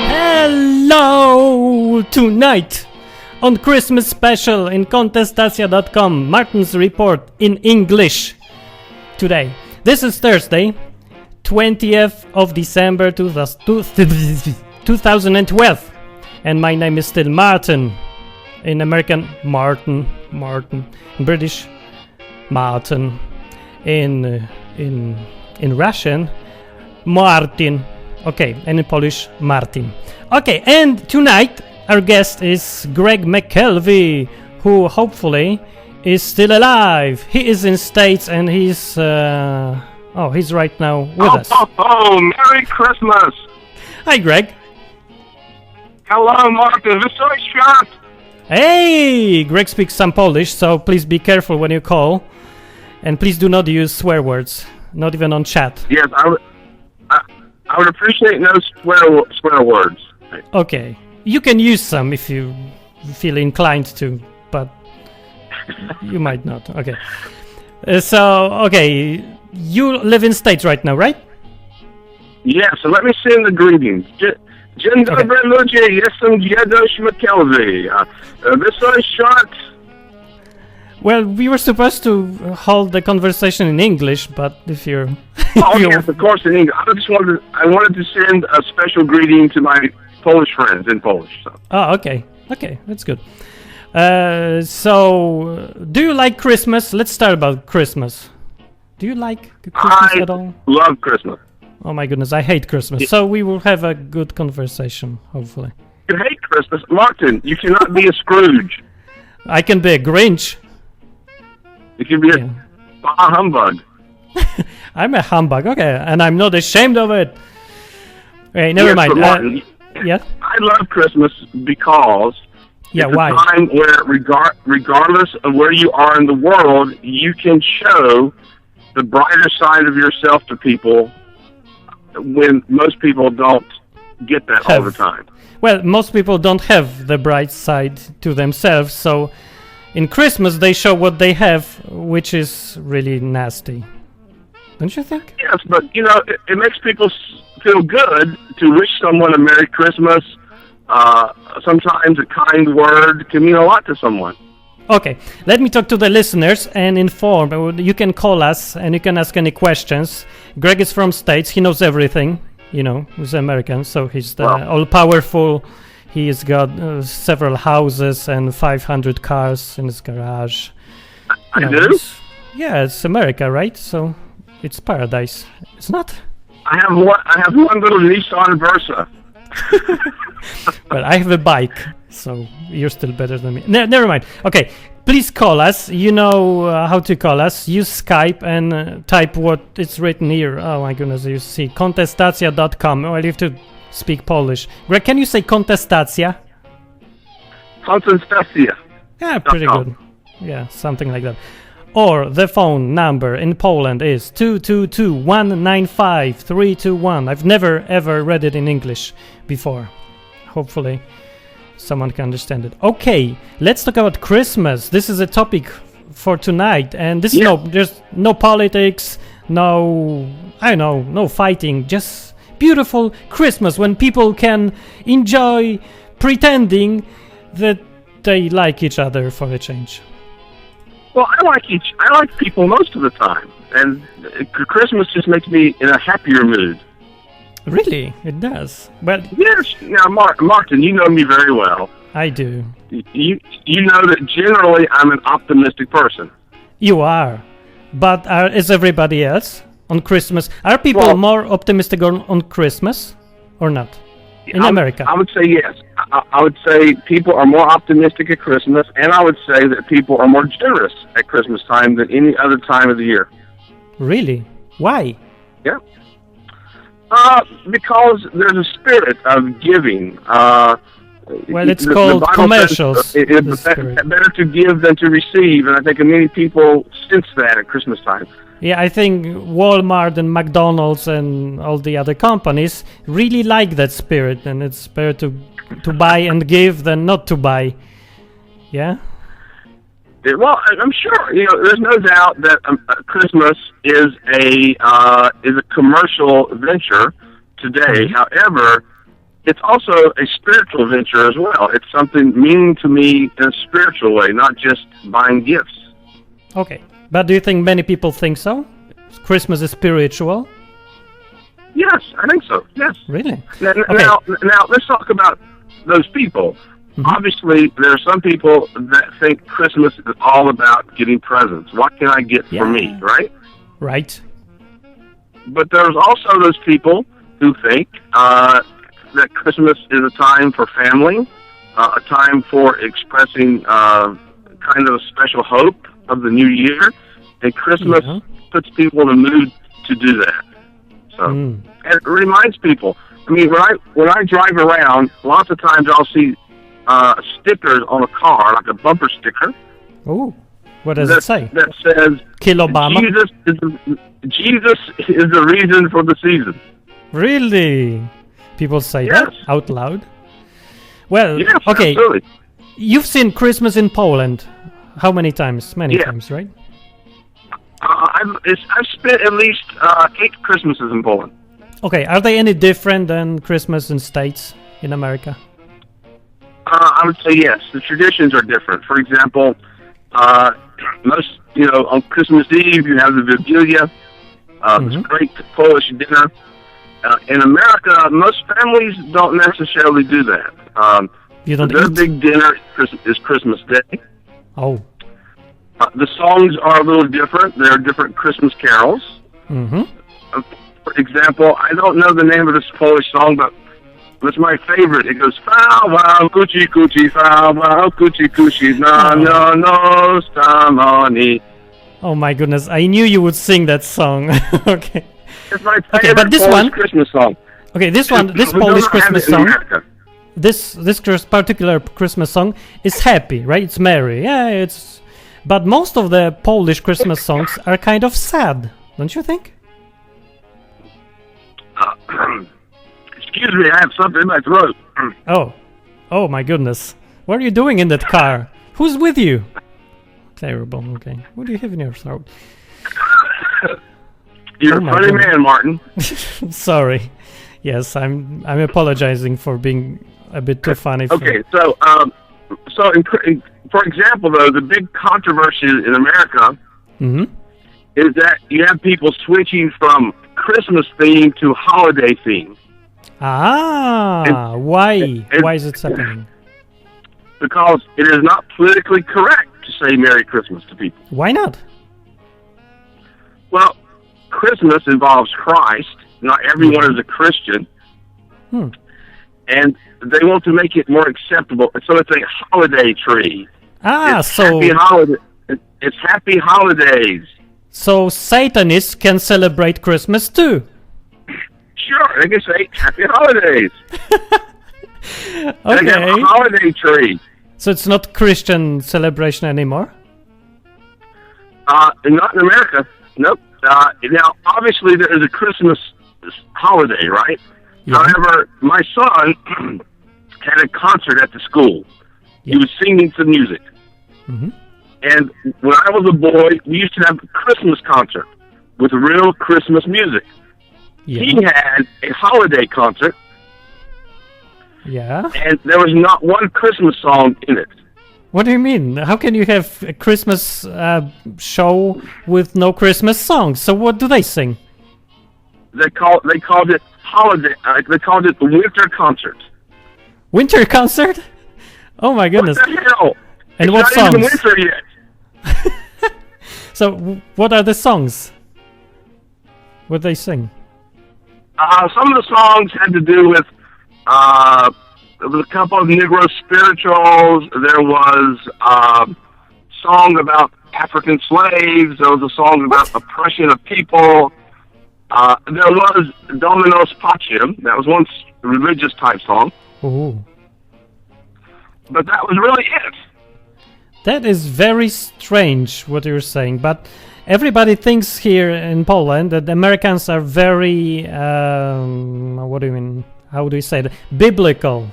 Hello! Tonight on Christmas special in contestacia.com, Martin's report in English. Today, this is Thursday, 20th of December 2012, and my name is still Martin. In American, Martin, in British, Martin, in Russian, Martin. Okay, and in Polish, Martin. Okay, and tonight our guest is Greg McKelvey, who hopefully is still alive. He is in States and he's right now with us. Oh, Merry Christmas! Hi, Greg. Hello, Martin. Wesoły Świąt! Hey! Greg speaks some Polish, so please be careful when you call. And please do not use swear words, not even on chat. Yes, I would appreciate no swear words. Okay. You can use some if you feel inclined to, but you might not. Okay. Okay, you live in States right now, right? Yeah, so let me send the greetings. Dzień dobry ludzie, jestem Grzegorz McKelvey. Wesoły Świąt. Well, we were supposed to hold the conversation in English, but if you're... Yes, of course in English. I wanted to send a special greeting to my Polish friends in Polish. So. Oh, okay. Okay, that's good. So, do you like Christmas? Let's start about Christmas. Do you like Christmas at all? I love Christmas. Oh my goodness, I hate Christmas. Yeah. So we will have a good conversation, hopefully. You hate Christmas? Martin, you cannot be a Scrooge. I can be a Grinch. You can be a humbug. I'm a humbug, okay, and I'm not ashamed of it. Okay, never mind. Martin, yeah? I love Christmas because it's why? a time where, regardless of where you are in the world, you can show the brighter side of yourself to people when most people don't get that all the time. Well, most people don't have the bright side to themselves, so in Christmas they show what they have, which is really nasty. Don't you think? Yes, but, it makes people feel good to wish someone a Merry Christmas. Sometimes a kind word can mean a lot to someone. Okay, let me talk to the listeners and inform. You can call us and you can ask any questions. Greg is from States. He knows everything. He's American, so he's all-powerful. He's got several houses and 500 cars in his garage. I do? Yeah, it's America, right? So it's paradise. It's not? I have one little Nissan Versa. Well, I have a bike, so you're still better than me. Never mind. Okay, please call us. You know how to call us. Use Skype and type what is written here. Oh my goodness, you see, contestacia.com. Well, you have to speak Polish. Greg, can you say contestacja? Contestacja. Yeah, pretty good. Yeah, something like that. Or the phone number in Poland is 222-195-321. I've never ever read it in English before. Hopefully someone can understand it. Okay, let's talk about Christmas. This is a topic for tonight, and this is there's no politics, no fighting, just beautiful Christmas when people can enjoy pretending that they like each other for a change. Well, I like people most of the time, and Christmas just makes me in a happier mood. Really? It does? But yes. Now, Martin, you know me very well. I do. You know that generally I'm an optimistic person. You are. But is everybody else on Christmas? Are people more optimistic on Christmas or not? In America? I would say yes. I would say people are more optimistic at Christmas, and I would say that people are more generous at Christmas time than any other time of the year. Really? Why? Yeah. Because there's a spirit of giving. Well, it's called commercials. It's better to give than to receive, and I think many people sense that at Christmas time. Yeah, I think Walmart and McDonald's and all the other companies really like that spirit, and it's better to buy and give than not to buy. Yeah? Well, I'm sure, there's no doubt that Christmas is a commercial venture today. However, it's also a spiritual venture as well. It's something meaning to me in a spiritual way, not just buying gifts. Okay. But do you think many people think so? Christmas is spiritual? Yes, I think so. Yes. Really? Now, let's talk about those people. Mm-hmm. Obviously, there are some people that think Christmas is all about getting presents. What can I get for me, right? Right. But there's also those people who think that Christmas is a time for family, a time for expressing kind of a special hope of the new year, and Christmas puts people in the mood to do that. So, and it reminds people. I mean, when I drive around, lots of times I'll see stickers on a car, like a bumper sticker. Oh, what does it say? That says, "Kill Obama." Jesus is the reason for the season. Really? People say that out loud? Well, yes, okay. Absolutely. You've seen Christmas in Poland. How many times? Many times, right? I've spent at least 8 Christmases in Poland. Okay, are they any different than Christmas in States, in America? I would say yes. The traditions are different. For example, most, on Christmas Eve, you have the Vigilia, this great Polish dinner. In America, most families don't necessarily do that. Their big dinner is Christmas Day. Oh. The songs are a little different. There are different Christmas carols. Mm-hmm. For example, I don't know the name of this Polish song, but it's my favorite. It goes, "Fa wow kuchi kuchi, fa wow kuchi kuchi, na no no stamoni." Oh my goodness! I knew you would sing that song. Okay. It's my favorite but this Polish Christmas song. Okay, this Polish Christmas song. This particular Christmas song is happy, right? It's merry. Yeah, but most of the Polish Christmas songs are kind of sad, don't you think? Excuse me, I have something in my throat. Oh my goodness. What are you doing in that car? Who's with you? Terrible, okay. What do you have in your throat? You're a funny man, Martin. Sorry. Yes, I'm apologizing for being a bit too funny. Okay, so for example, though, the big controversy in America is that you have people switching from Christmas theme to holiday theme. Why? Why is it happening? Because it is not politically correct to say Merry Christmas to people. Why not? Well, Christmas involves Christ. Not everyone is a Christian. And they want to make it more acceptable. So it's a holiday tree. It's happy holidays. So Satanists can celebrate Christmas too. Sure, they can say happy holidays. Okay. They have a holiday tree. So it's not Christian celebration anymore? Not in America. Nope. Now, obviously, there is a Christmas holiday, right? Yeah. However, my son had a concert at the school. Yeah. He was singing some music. And when I was a boy, we used to have a Christmas concert with real Christmas music. Yeah. He had a holiday concert. Yeah. And there was not one Christmas song in it. What do you mean? How can you have a Christmas show with no Christmas songs? So what do they sing? They called it holiday. They called it the winter concert. Winter concert? Oh my goodness! What the hell? And it's what not songs? Even winter yet. So what are the songs? What they sing? Some of the songs had to do with. There was a couple of Negro spirituals. There was a song about African slaves. There was a song about oppression of people. There was Dominus Pacem. That was one religious type song. Ooh. But that was really it. That is very strange what you're saying. But everybody thinks here in Poland that Americans are very, what do you mean? How do you say that? Biblical.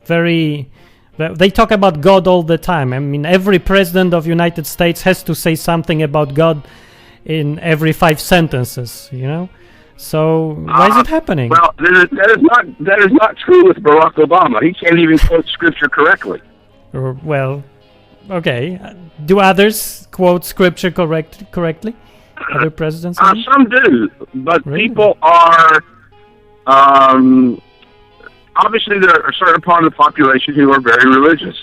Very, they talk about God all the time. I mean, every president of United States has to say something about God in every 5 sentences, you know? So why is it happening? Well, that is not true with Barack Obama. He can't even quote scripture correctly. Well, okay. Do others quote scripture correctly? Other presidents? Some do, but Really? people are. Obviously, there are a certain part of the population who are very religious.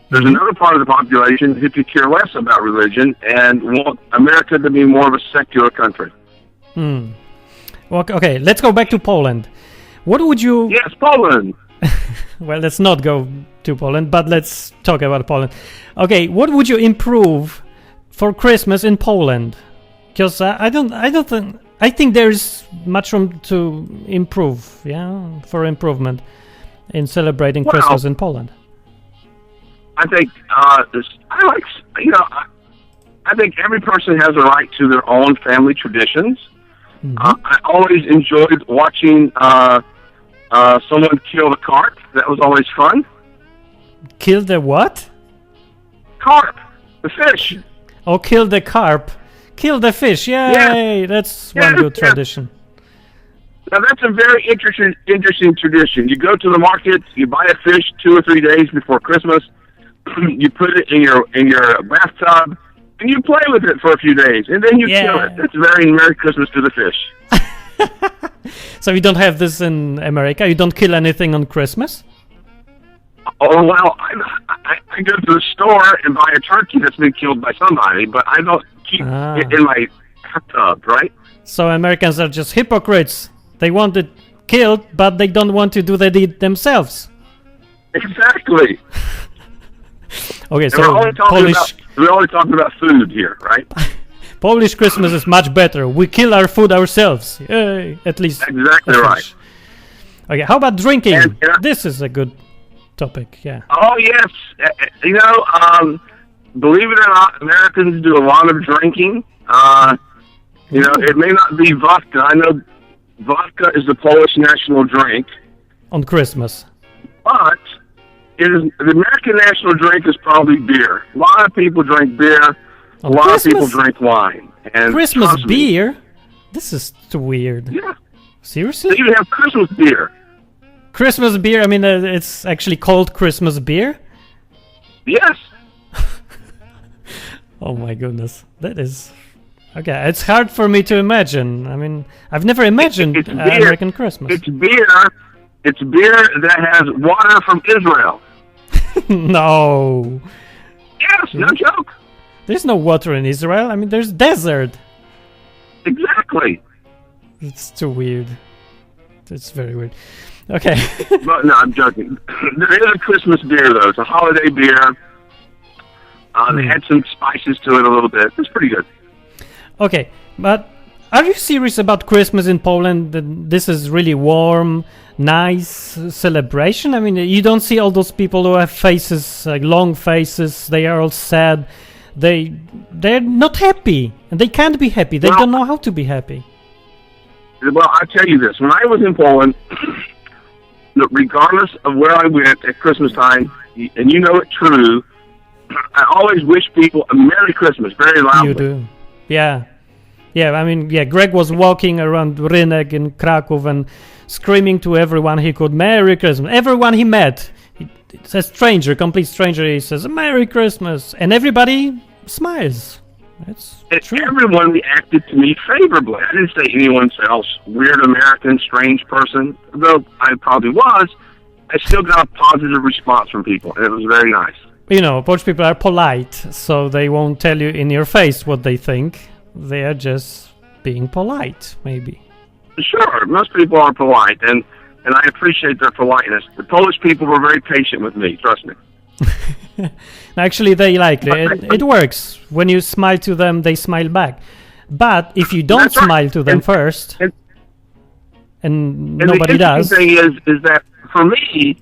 There's another part of the population who could care less about religion and want America to be more of a secular country. Well, okay, let's go back to Poland. What would you... Yes, Poland. Well, let's not go to Poland, but let's talk about Poland. Okay, what would you improve for Christmas in Poland? Because I think there's much room to improve, for improvement in celebrating Christmas in Poland. I think I think every person has a right to their own family traditions. I always enjoyed watching someone kill the carp. That was always fun. Kill the what? Carp, the fish. Oh, kill the carp. Kill the fish. Yay! That's one good tradition. Now that's a very interesting tradition. You go to the market, you buy a fish 2 or 3 days before Christmas. You put it in your bathtub, and you play with it for a few days, and then you kill it. That's very Merry Christmas to the fish. So you don't have this in America? You don't kill anything on Christmas? Oh, well, I go to the store and buy a turkey that's been killed by somebody, but I don't keep it in my bathtub, right? So Americans are just hypocrites. They want it killed, but they don't want to do the deed themselves. Exactly. Okay, and so we're only talking about food here, right? Polish Christmas is much better. We kill our food ourselves. Yay, at least. Exactly right. Okay, how about drinking? And this is a good topic, yeah. Oh, yes. Believe it or not, Americans do a lot of drinking. It may not be vodka. I know vodka is the Polish national drink. On Christmas. But the American national drink is probably beer. A lot of people drink beer. A lot of people drink wine. And Christmas beer? This is too weird. Yeah. Seriously? They even have Christmas beer. Christmas beer? I mean, it's actually called Christmas beer? Yes. Oh my goodness. That is... Okay, it's hard for me to imagine. I mean, I've never imagined American Christmas. It's beer. It's beer that has water from Israel. No. Yes, no joke. There's no water in Israel. I mean, there's desert. Exactly. It's too weird. It's very weird. Okay. But no, I'm joking. There is a Christmas beer, though. It's a holiday beer. They had some spices to it a little bit. It's pretty good. Okay, but are you serious about Christmas in Poland? That this is really warm, nice celebration? I mean, you don't see all those people who have faces, like long faces. They are all sad. They're not happy, and they can't be happy. They don't know how to be happy. Well, I'll tell you this. When I was in Poland, regardless of where I went at Christmas time, and you know it true, I always wish people a Merry Christmas very loudly. You do. Yeah. Yeah, I mean, Greg was walking around Rynek in Krakow and screaming to everyone he could, Merry Christmas. Everyone he met, it's a stranger, complete stranger, he says, Merry Christmas. And everybody smiles. That's true. Everyone reacted to me favorably. I didn't say anyone else, weird American, strange person. Though I probably was, I still got a positive response from people, and it was very nice. You know, Polish people are polite, so they won't tell you in your face what they think. They are just being polite, maybe. Sure, most people are polite, and I appreciate their politeness. The Polish people were very patient with me, trust me. Actually, they like it. It works. When you smile to them, they smile back. But if you don't smile to them first, and nobody does... The interesting thing is that, for me,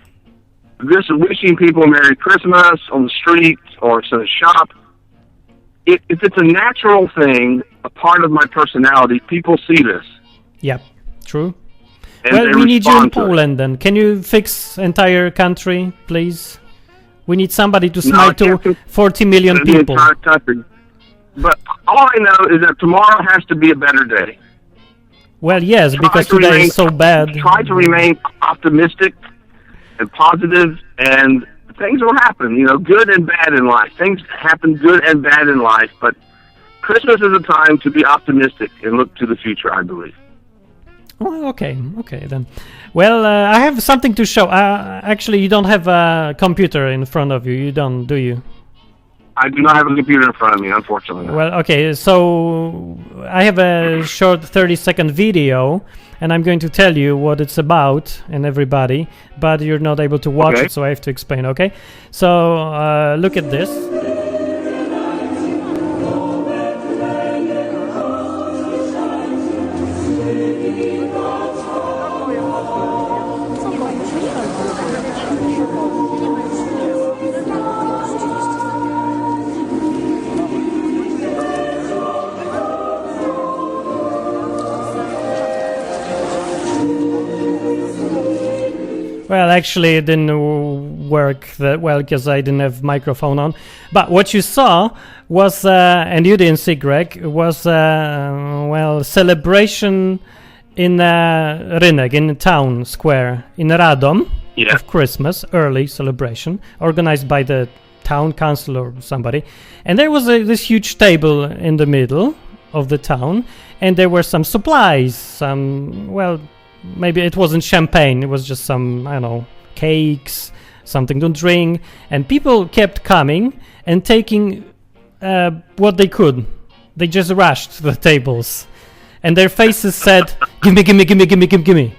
this wishing people Merry Christmas on the street or in a shop, if it's a natural thing, a part of my personality, people see this. Yeah, true. And well, they we need you in respond to it. Poland then. Can you fix entire country, please? We need somebody to No, smile I to can't fix 40 million the people. entire country. But all I know is that tomorrow has to be a better day. Well, yes, because today is so bad. Try to remain optimistic and positive, and things will happen, good and bad in life. Things happen good and bad in life, but Christmas is a time to be optimistic and look to the future, I believe. Oh, okay then. Well, I have something to show. Actually, you don't have a computer in front of you. You don't, do you? I do not have a computer in front of me, unfortunately. Well, okay, so I have a short 30-second video, and I'm going to tell you what it's about and everybody, but you're not able to watch it, so I have to explain, okay? So, look at this. Well, actually, it didn't work that well because I didn't have microphone on. But what you saw was, and you didn't see, Greg, was celebration in Rynek, in the town square in Radom of Christmas, early celebration organized by the town council or somebody. And there was this huge table in the middle of the town, and there were some supplies, maybe it wasn't champagne, it was just some, I don't know, cakes, something to drink, and people kept coming and taking what they could. They just rushed to the tables, and their faces said, gimme, gimme, gimme, gimme, gimme, gimme,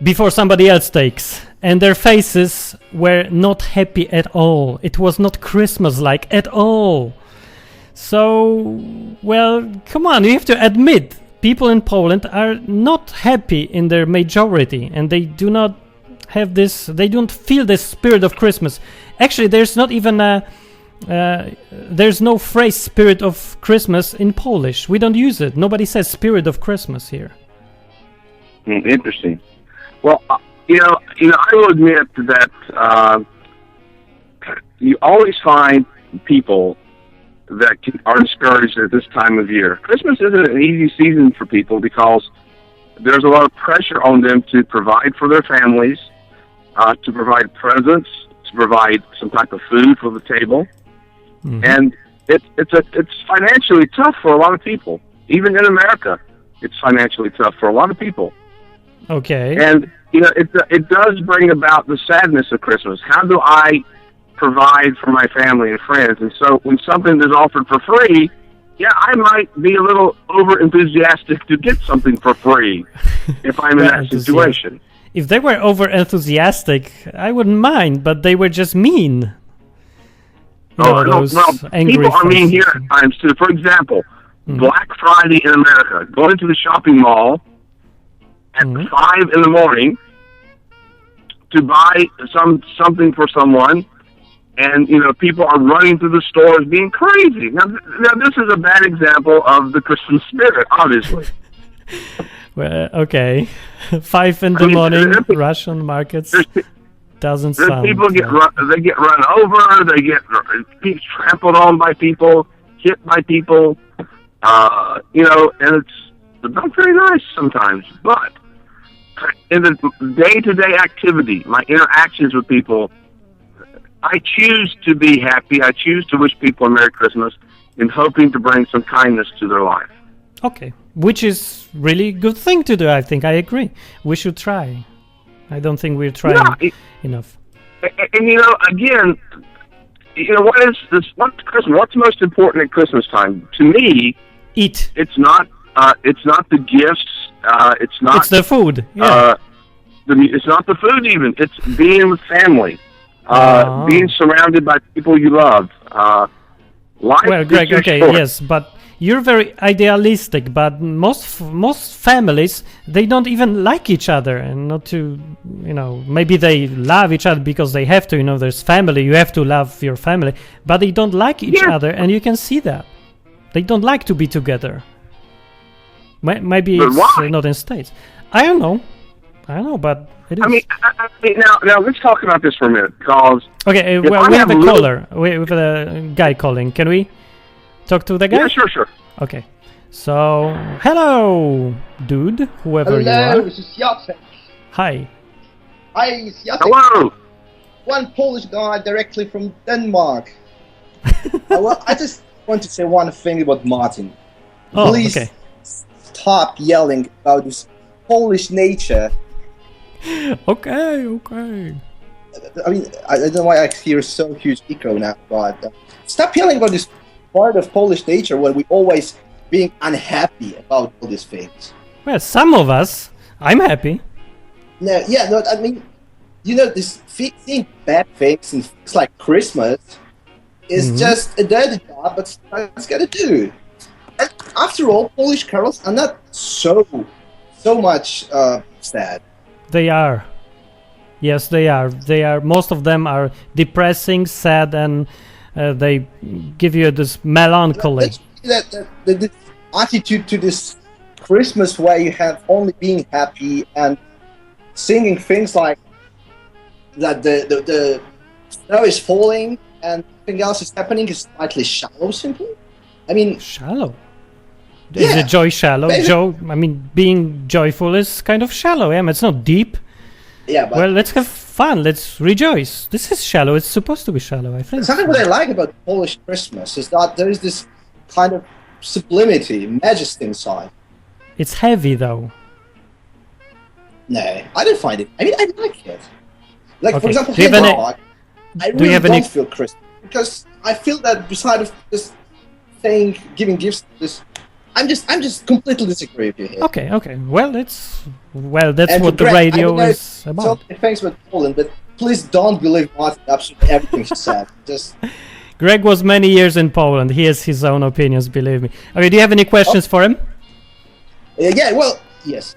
before somebody else takes. And their faces were not happy at all. It was not Christmas-like at all. So, well, come on, you have to admit, people in Poland are not happy in their majority, and they do not have this, they don't feel the spirit of Christmas. Actually, there's not even there's no phrase spirit of Christmas in Polish. We don't use it. Nobody says spirit of Christmas here. Interesting. Well, I will admit that you always find people that are discouraged at this time of year. Christmas isn't an easy season for people because there's a lot of pressure on them to provide for their families, to provide presents, to provide some type of food for the table, and it's financially tough for a lot of people. Even in America, it's financially tough for a lot of people. Okay. And it does bring about the sadness of Christmas. How do I provide for my family and friends? And so when something is offered for free, I might be a little over enthusiastic to get something for free if I'm in that situation. If they were over enthusiastic, I wouldn't mind, but they were just mean. People are mean here at times too. For example, Black Friday in America, going to the shopping mall at 5 in the morning to buy something for someone, and people are running through the stores being crazy. Now this is a bad example of the Christmas spirit, obviously. Well, okay, 5 in the morning, Russian markets doesn't sound. People get run over. They get trampled on by people, hit by people. And it's not very nice sometimes. But in the day-to-day activity, my interactions with people, I choose to be happy. I choose to wish people a Merry Christmas in hoping to bring some kindness to their life. Okay, which is really good thing to do, I think. I agree. We should try. I don't think we're trying enough. And again, what is this? What's Christmas? What's most important at Christmas time? To me, eat. It's not the gifts. It's not. It's the food. Yeah. It's not the food even. It's being with family. Being surrounded by people you love. Life well, Greg, okay, short. yes, but you're very idealistic, but most families, they don't even like each other, and not to, maybe they love each other because they have to. There's family, you have to love your family, but they don't like each other, and you can see that they don't like to be together. Maybe But it's why? not in States. I don't know, but it is. I mean, now let's talk about this for a minute, because Okay, if well, I we have have a little- caller. We have a guy calling. Can we talk to the guy? yeah, sure. Okay. So, hello, dude, whoever you Hello, are. this is Jacek. Hi. Hi, it's Jacek. Hello. One Polish guy directly from Denmark. Well, I just want to say one thing about Martin. Oh, Please okay. stop yelling about this Polish nature. Okay. I mean, I don't know why I hear so huge echo now, but stop yelling about this part of Polish nature when we always being unhappy about all these things. Well, some of us, I'm happy. No, I mean, this seeing bad things and things like Christmas is just a dirty job, but someone's got to do. And after all, Polish carols are not so much sad. They are. Yes, they are. They are. Most of them are depressing, sad, and they give you this melancholy. The attitude to this Christmas where you have only being happy and singing things like that the snow is falling and nothing else is happening is slightly shallow, simply. I mean, Shallow. Is Yeah. it joy shallow? Basically- Being joyful is kind of shallow. Yeah, it's not deep. yeah, but Well, let's have fun. Let's rejoice. This is shallow. It's supposed to be shallow, I think. something what I like about Polish Christmas is that there is this kind of sublimity, majesty inside. It's heavy, though. No, I don't find it. I mean, I like it. Like, Okay. for example, Do you here have any- abroad, I do you really have don't any- feel Christmas because I feel that beside of just saying, giving gifts, I'm just completely disagree with you here. Okay. Well, that's And what to the Greg, I radio don't know is So about. many things about Poland, but please don't believe Martin absolutely everything she said. Just Greg was many years in Poland. He has his own opinions, believe me. Okay, do you have any questions for him? yeah, well, yes.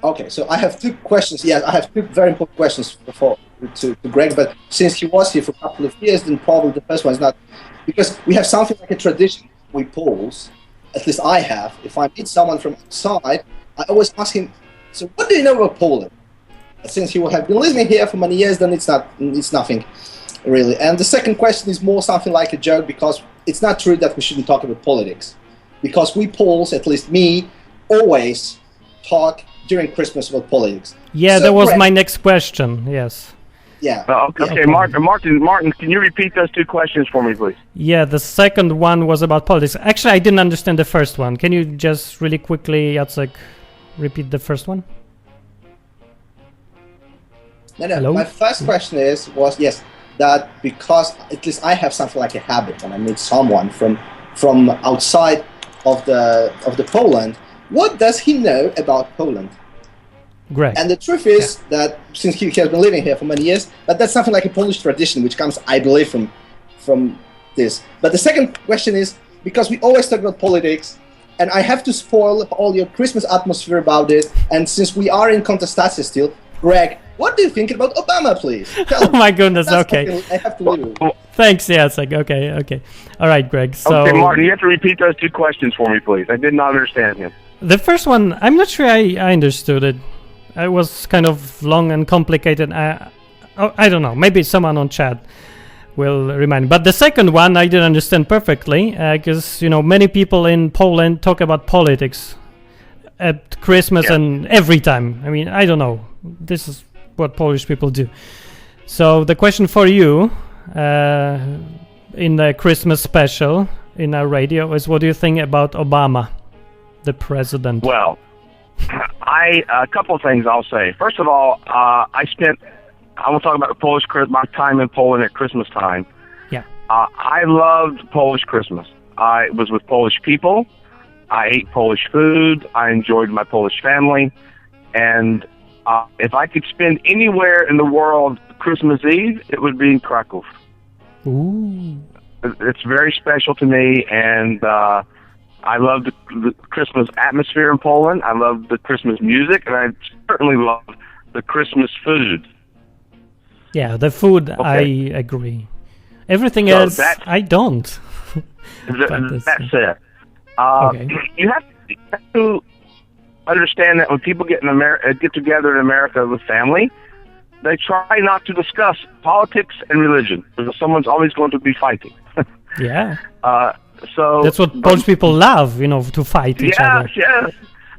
Okay, so I have two questions. Yeah, I have two very important questions to Greg, but since he was here for a couple of years, then probably the first one is not, because we have something like a tradition with Poles, at least I have. If I meet someone from outside, I always ask him, so what do you know about Poland? Since he will have been living here for many years, then it's nothing really. And the second question is more something like a joke, because it's not true that we shouldn't talk about politics. Because we Poles, at least me, always talk during Christmas about politics. Yeah, So, that was Greg, my next question. Yes. Yeah. Okay, Martin, can you repeat those two questions for me, please? Yeah, the second one was about politics. Actually, I didn't understand the first one. Can you just really quickly, Jacek, repeat the first one? No, Hello? my first question was yes, that because at least I have something like a habit when I meet someone from outside of the Poland, what does he know about Poland? Greg. And the truth is that since he has been living here for many years, that's something like a Polish tradition, which comes, I believe, from this. But the second question is, because we always talk about politics, and I have to spoil all your Christmas atmosphere about it, and since we are in contestation still, Greg, what do you think about Obama, please? Tell Oh my goodness, That's okay. something I have to leave you. Thanks, Jacek. Okay. All right, Greg. So Okay, Martin, you have to repeat those two questions for me, please. I did not understand him. the first one, I'm not sure I understood it. It was kind of long and complicated. I don't know. Maybe someone on chat will remind me. But the second one, I didn't understand perfectly because, many people in Poland talk about politics at Christmas and every time. I mean, I don't know. This is what Polish people do. So the question for you in the Christmas special in our radio is, what do you think about Obama, the president? Well, a couple of things I'll say. First of all, I will talk about my time in Poland at Christmas time. Yeah. I loved Polish Christmas. I was with Polish people. I ate Polish food. I enjoyed my Polish family. And if I could spend anywhere in the world Christmas Eve, it would be in Krakow. Ooh. it's very special to me, and I love the Christmas atmosphere in Poland. I love the Christmas music, and I certainly love the Christmas food. Yeah, the food, Okay. I agree. Everything So else, I don't. That's it. Okay. You have to understand that when people get together in America with family, they try not to discuss politics and religion because someone's always going to be fighting. Yeah. So That's what Polish people love, to fight each other. Yes.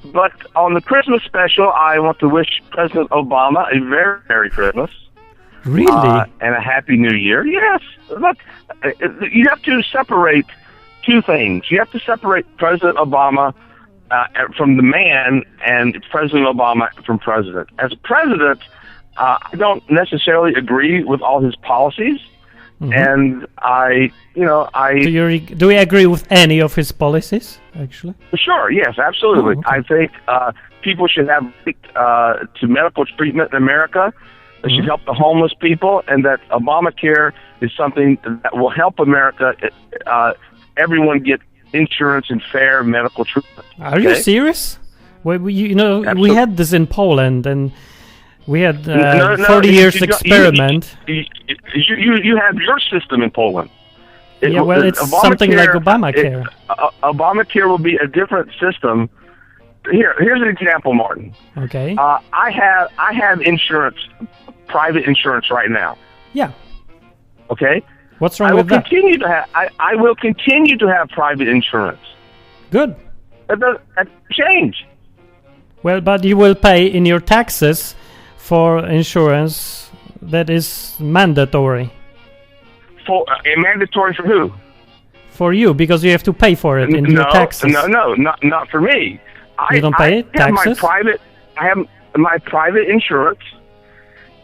But on the Christmas special, I want to wish President Obama a very Merry Christmas. Really? And a Happy New Year. Yes. Look, you have to separate two things. You have to separate President Obama from the man and President Obama from president. As president, I don't necessarily agree with all his policies. Mhm. And Do we agree with any of his policies, actually? Sure, yes, absolutely. Oh, okay. I think people should have right to medical treatment in America. They should help the homeless people, and that Obamacare is something that will help America. Everyone get insurance and fair medical treatment. Are you serious? Well, we Absolutely. had this in Poland, and we had No, 40 years you don't- experiment. You have your system in Poland. Yeah, well, it's something like Obamacare. Obamacare will be a different system. Here's an example, Martin. Okay. I have insurance, private insurance right now. Yeah. Okay. What's I wrong will with that? continue to have. I will continue to have private insurance. Good. That doesn't change. Well, but you will pay in your taxes for insurance that is mandatory For mandatory for who? for you, because you have to pay for it in your taxes. No, not for me. You don't pay it? I have Taxes? I have my private insurance,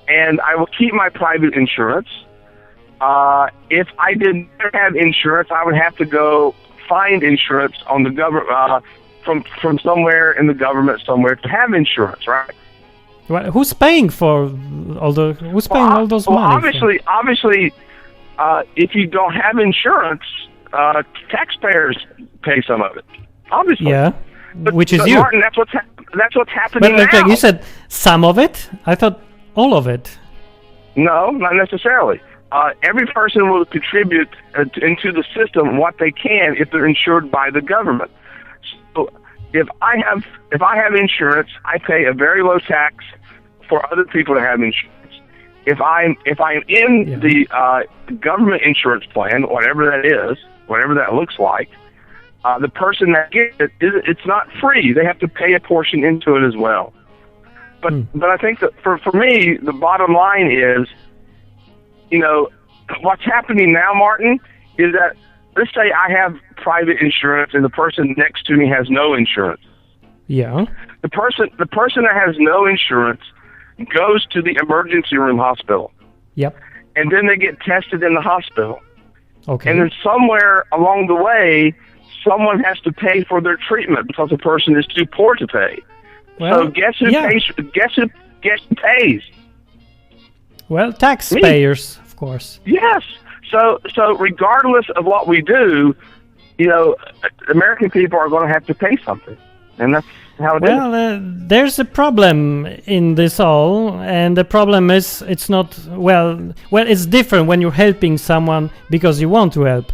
and I will keep my private insurance. If I didn't have insurance, I would have to go find insurance on the government from somewhere in the government somewhere to have insurance, right? Well, who's paying for all those money? Obviously, if you don't have insurance, taxpayers pay some of it. Obviously, Yeah, which is but you. Martin, that's what's happening But okay, now. you said some of it. I thought all of it. No, not necessarily. Every person will contribute into the system what they can if they're insured by the government. So if I have insurance, I pay a very low tax for other people to have insurance. If I'm in the government insurance plan, whatever that is, whatever that looks like, the person that gets it, it's not free. They have to pay a portion into it as well. But I think that for me, the bottom line is, what's happening now, Martin, is that let's say I have private insurance and the person next to me has no insurance. Yeah. The person that has no insurance goes to the emergency room hospital, Yep. and then they get tested in the hospital. Okay. And then somewhere along the way, someone has to pay for their treatment because the person is too poor to pay. Well, So guess who yeah. pays? Guess who pays? Well, taxpayers, of course. Yes. So regardless of what we do, American people are going to have to pay something, and that's how it is. Well, there's a problem in this all, and the problem is it's not it's different when you're helping someone because you want to help,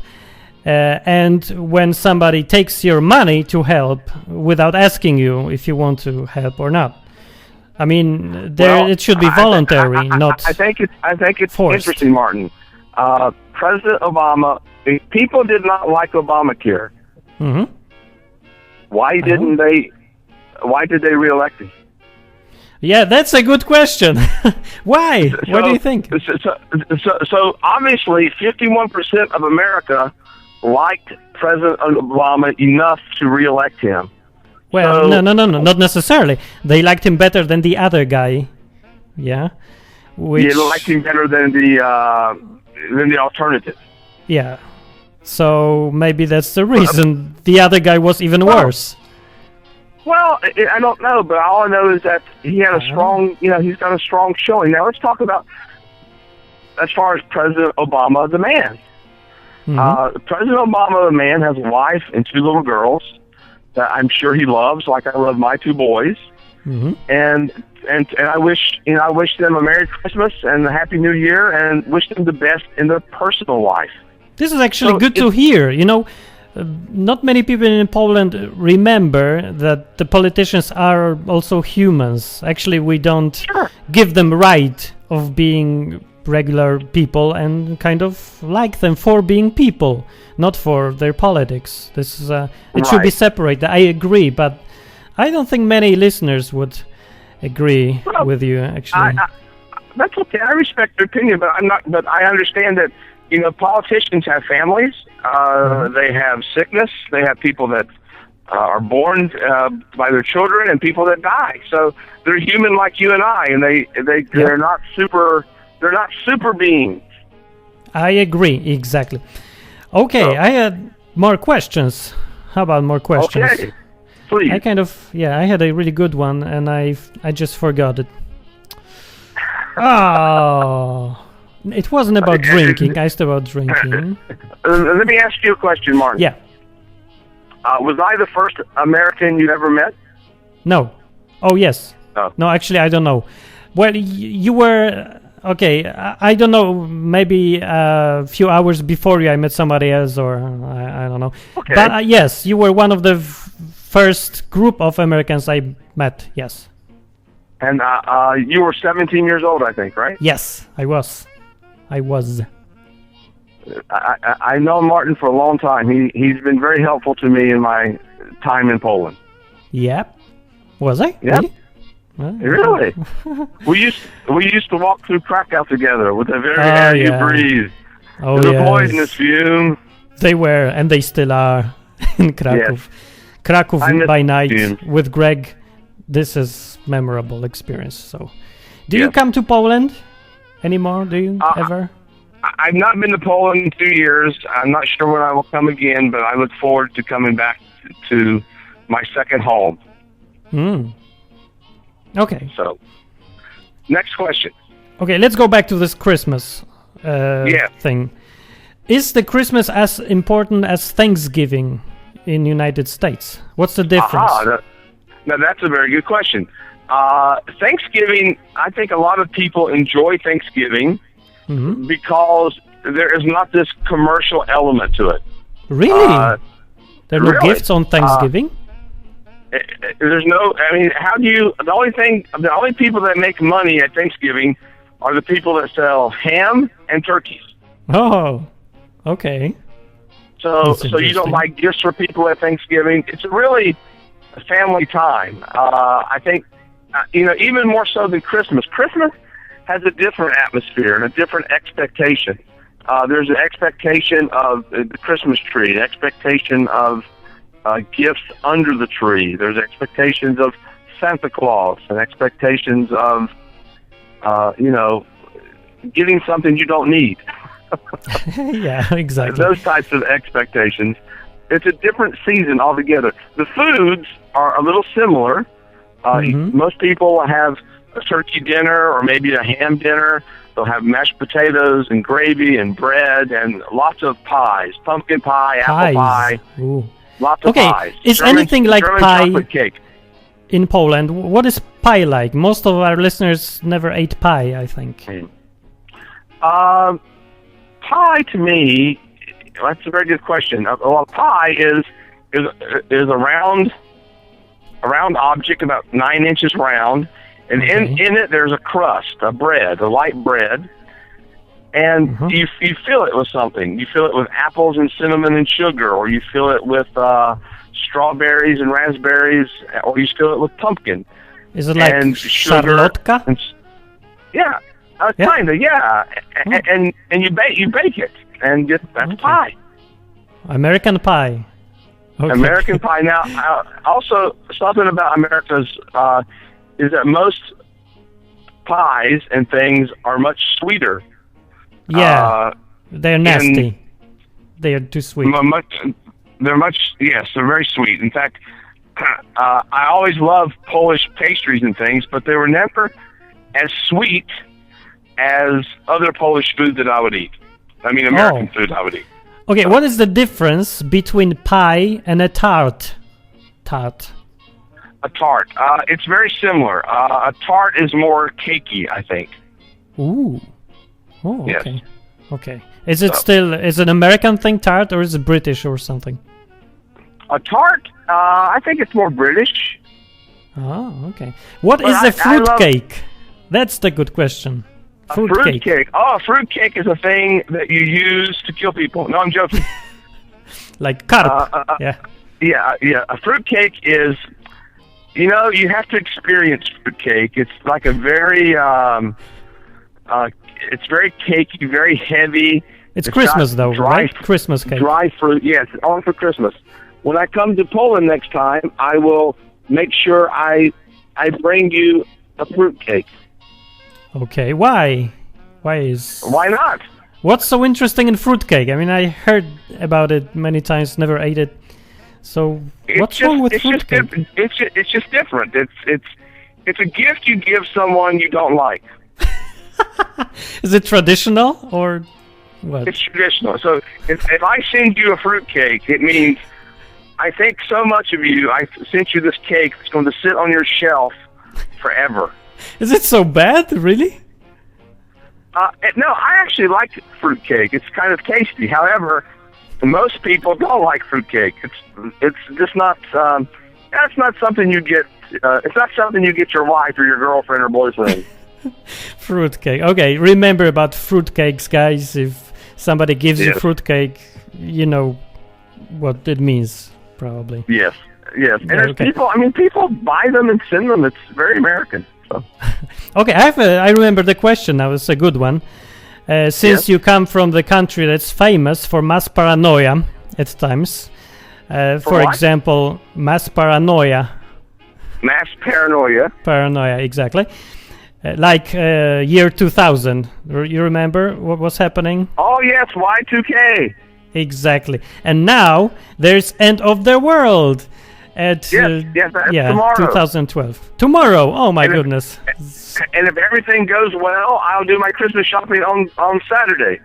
and when somebody takes your money to help without asking you if you want to help or not. I mean, it should be voluntary, not. I think it's forced. interesting, Martin. President Obama. If people did not like Obamacare, Mm-hmm. why did they reelect him? Yeah, that's a good question. Why? What do you think? So obviously, 51% of America liked President Obama enough to reelect him. Well, So- no, not necessarily. They liked him better than the other guy. Yeah. Which, You liked him better than the alternative. Yeah. So maybe that's the reason. The other guy was even worse. Well, I don't know, but all I know is that he had a strong, he's got a strong showing. Now let's talk about as far as President Obama, the man. President Obama, the man, has a wife and 2 little girls that I'm sure he loves, like I love my 2 boys. And I wish them a Merry Christmas and a Happy New Year, and wish them the best in their personal life. This is actually good to hear. You know, not many people in Poland remember that the politicians are also humans. Actually, we don't give them right of being regular people and kind of like them for being people, not for their politics. This is it should be separated. I agree, but I don't think many listeners would agree with you. Actually, that's okay. I respect your opinion, but I'm not. But I understand that, you know, politicians have families. They have sickness. They have people that are born by their children and people that die. So they're human like you and I, and they're not super. They're not super beings. I agree, exactly. Okay, I had more questions. How about more questions? Okay, please. I had a really good one, and I just forgot it. Oh, it wasn't about drinking. I asked about drinking. Let me ask you a question, Martin. Yeah. Was I the first American you ever met? No. Oh, yes. Oh. No, actually, I don't know. Well, you were... Okay, I don't know, maybe a few hours before you I met somebody else, or I don't know. Okay. But yes, you were one of the first group of Americans I met, yes. And you were 17 years old, I think, right? Yes, I was. I know Martin for a long time. He's been very helpful to me in my time in Poland. Yep. Was I? Yep. Really? Really? we used to walk through Krakow together with a very heavy breeze. Oh, the yes. poisonous fume. They were, and they still are, in Krakow. Yes. Krakow by night fumes. with Greg. This is memorable experience. So, do you come to Poland anymore? Do you ever? I've not been to Poland in 2 years. I'm not sure when I will come again, but I look forward to coming back to my second home. Okay. So, next question. Okay, let's go back to this Christmas thing. Is the Christmas as important as Thanksgiving in United States? What's the difference? Now, that's a very good question. Thanksgiving, I think a lot of people enjoy Thanksgiving because there is not this commercial element to it. Really? There are no gifts on Thanksgiving? There's no, I mean, the only people that make money at Thanksgiving are the people that sell ham and turkeys. Oh, okay. So you don't buy gifts for people at Thanksgiving. It's really a family time. I think, even more so than Christmas. Christmas has a different atmosphere and a different expectation. There's an expectation of the Christmas tree, an expectation of gifts under the tree. There's expectations of Santa Claus and expectations of, getting something you don't need. Yeah, exactly. Those types of expectations. It's a different season altogether. The foods are a little similar. Most people have a turkey dinner or maybe a ham dinner. They'll have mashed potatoes and gravy and bread and lots of pies. Pumpkin pie, apple pie. Ooh. Lots of pies. Is anything like German pie chocolate cake. in Poland? What is pie like? Most of our listeners never ate pie, I think. Pie to me, that's a very good question. Well, pie is a round object about 9 inches round, and in it there's a crust, a light bread. And you fill it with something. You fill it with apples and cinnamon and sugar, or you fill it with strawberries and raspberries, or you fill it with pumpkin. Is it like szarlotka? Yeah, kind of, yeah. And you bake it, and that's pie. American pie. Okay. American pie. Now, also something about America's is that most pies and things are much sweeter. Yeah, they're nasty. They are too sweet. They're very sweet. In fact, I always loved Polish pastries and things, but they were never as sweet as other Polish food that I would eat. I mean, American food I would eat. Okay, what is the difference between pie and a tart? Tart. A tart. It's very similar. A tart is more cakey, I think. Ooh. Oh, Yes. okay. Okay. Is it an American thing, tart, or is it British or something? A tart, I think it's more British. Oh, okay. What But is a I love- fruitcake? That's the good question. A fruitcake. Oh, a fruitcake is a thing that you use to kill people. No, I'm joking. Like carp. Yeah. Yeah. A fruitcake is, you have to experience fruitcake. It's like a very, it's very cakey, very heavy. It's Christmas, got though, right? Christmas cake. Dry fruit, yes, all for Christmas. When I come to Poland next time, I will make sure I bring you a fruitcake. Okay, why? Why not? What's so interesting in fruitcake? I mean, I heard about it many times, never ate it. So, what's wrong with fruitcake? It's just different. It's a gift you give someone you don't like. Is it traditional or what? It's traditional. So if I send you a fruitcake, it means I think so much of you. I sent you this cake that's going to sit on your shelf forever. Is it so bad, really? No, I actually like fruitcake. It's kind of tasty. However, most people don't like fruitcake. It's just not. That's not something you get. It's not something you get your wife or your girlfriend or boyfriend. Fruitcake. Okay, remember about fruitcakes, guys. If somebody gives you fruitcake, you know what it means, probably. Yes. And there's okay. people buy them and send them. It's very American. So. Okay, I remember the question now. It's a good one. Since you come from the country that's famous for mass paranoia at times, for example, mass paranoia. Mass paranoia. Paranoia, exactly. Like year 2000. You remember what was happening? Oh, yes, Y2K. Exactly. And now there's End of the World at tomorrow. 2012. Tomorrow. Oh, my goodness. And if everything goes well, I'll do my Christmas shopping on Saturday.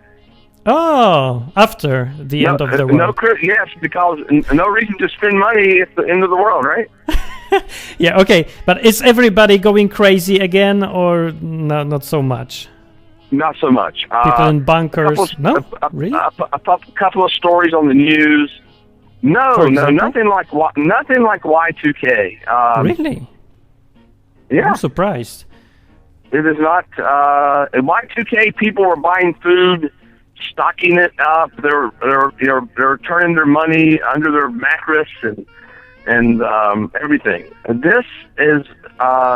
Oh, after the end of the world. Yes, because no reason to spend money at the end of the world, right? Yeah, okay. But is everybody going crazy again, or no, not so much? Not so much. People in bunkers? Really? A couple of stories on the news. No, nothing like Y2K. Really? Yeah. I'm surprised. It is not. In Y2K, people were buying food, stocking it up. They're turning their money under their mattress and everything. And this is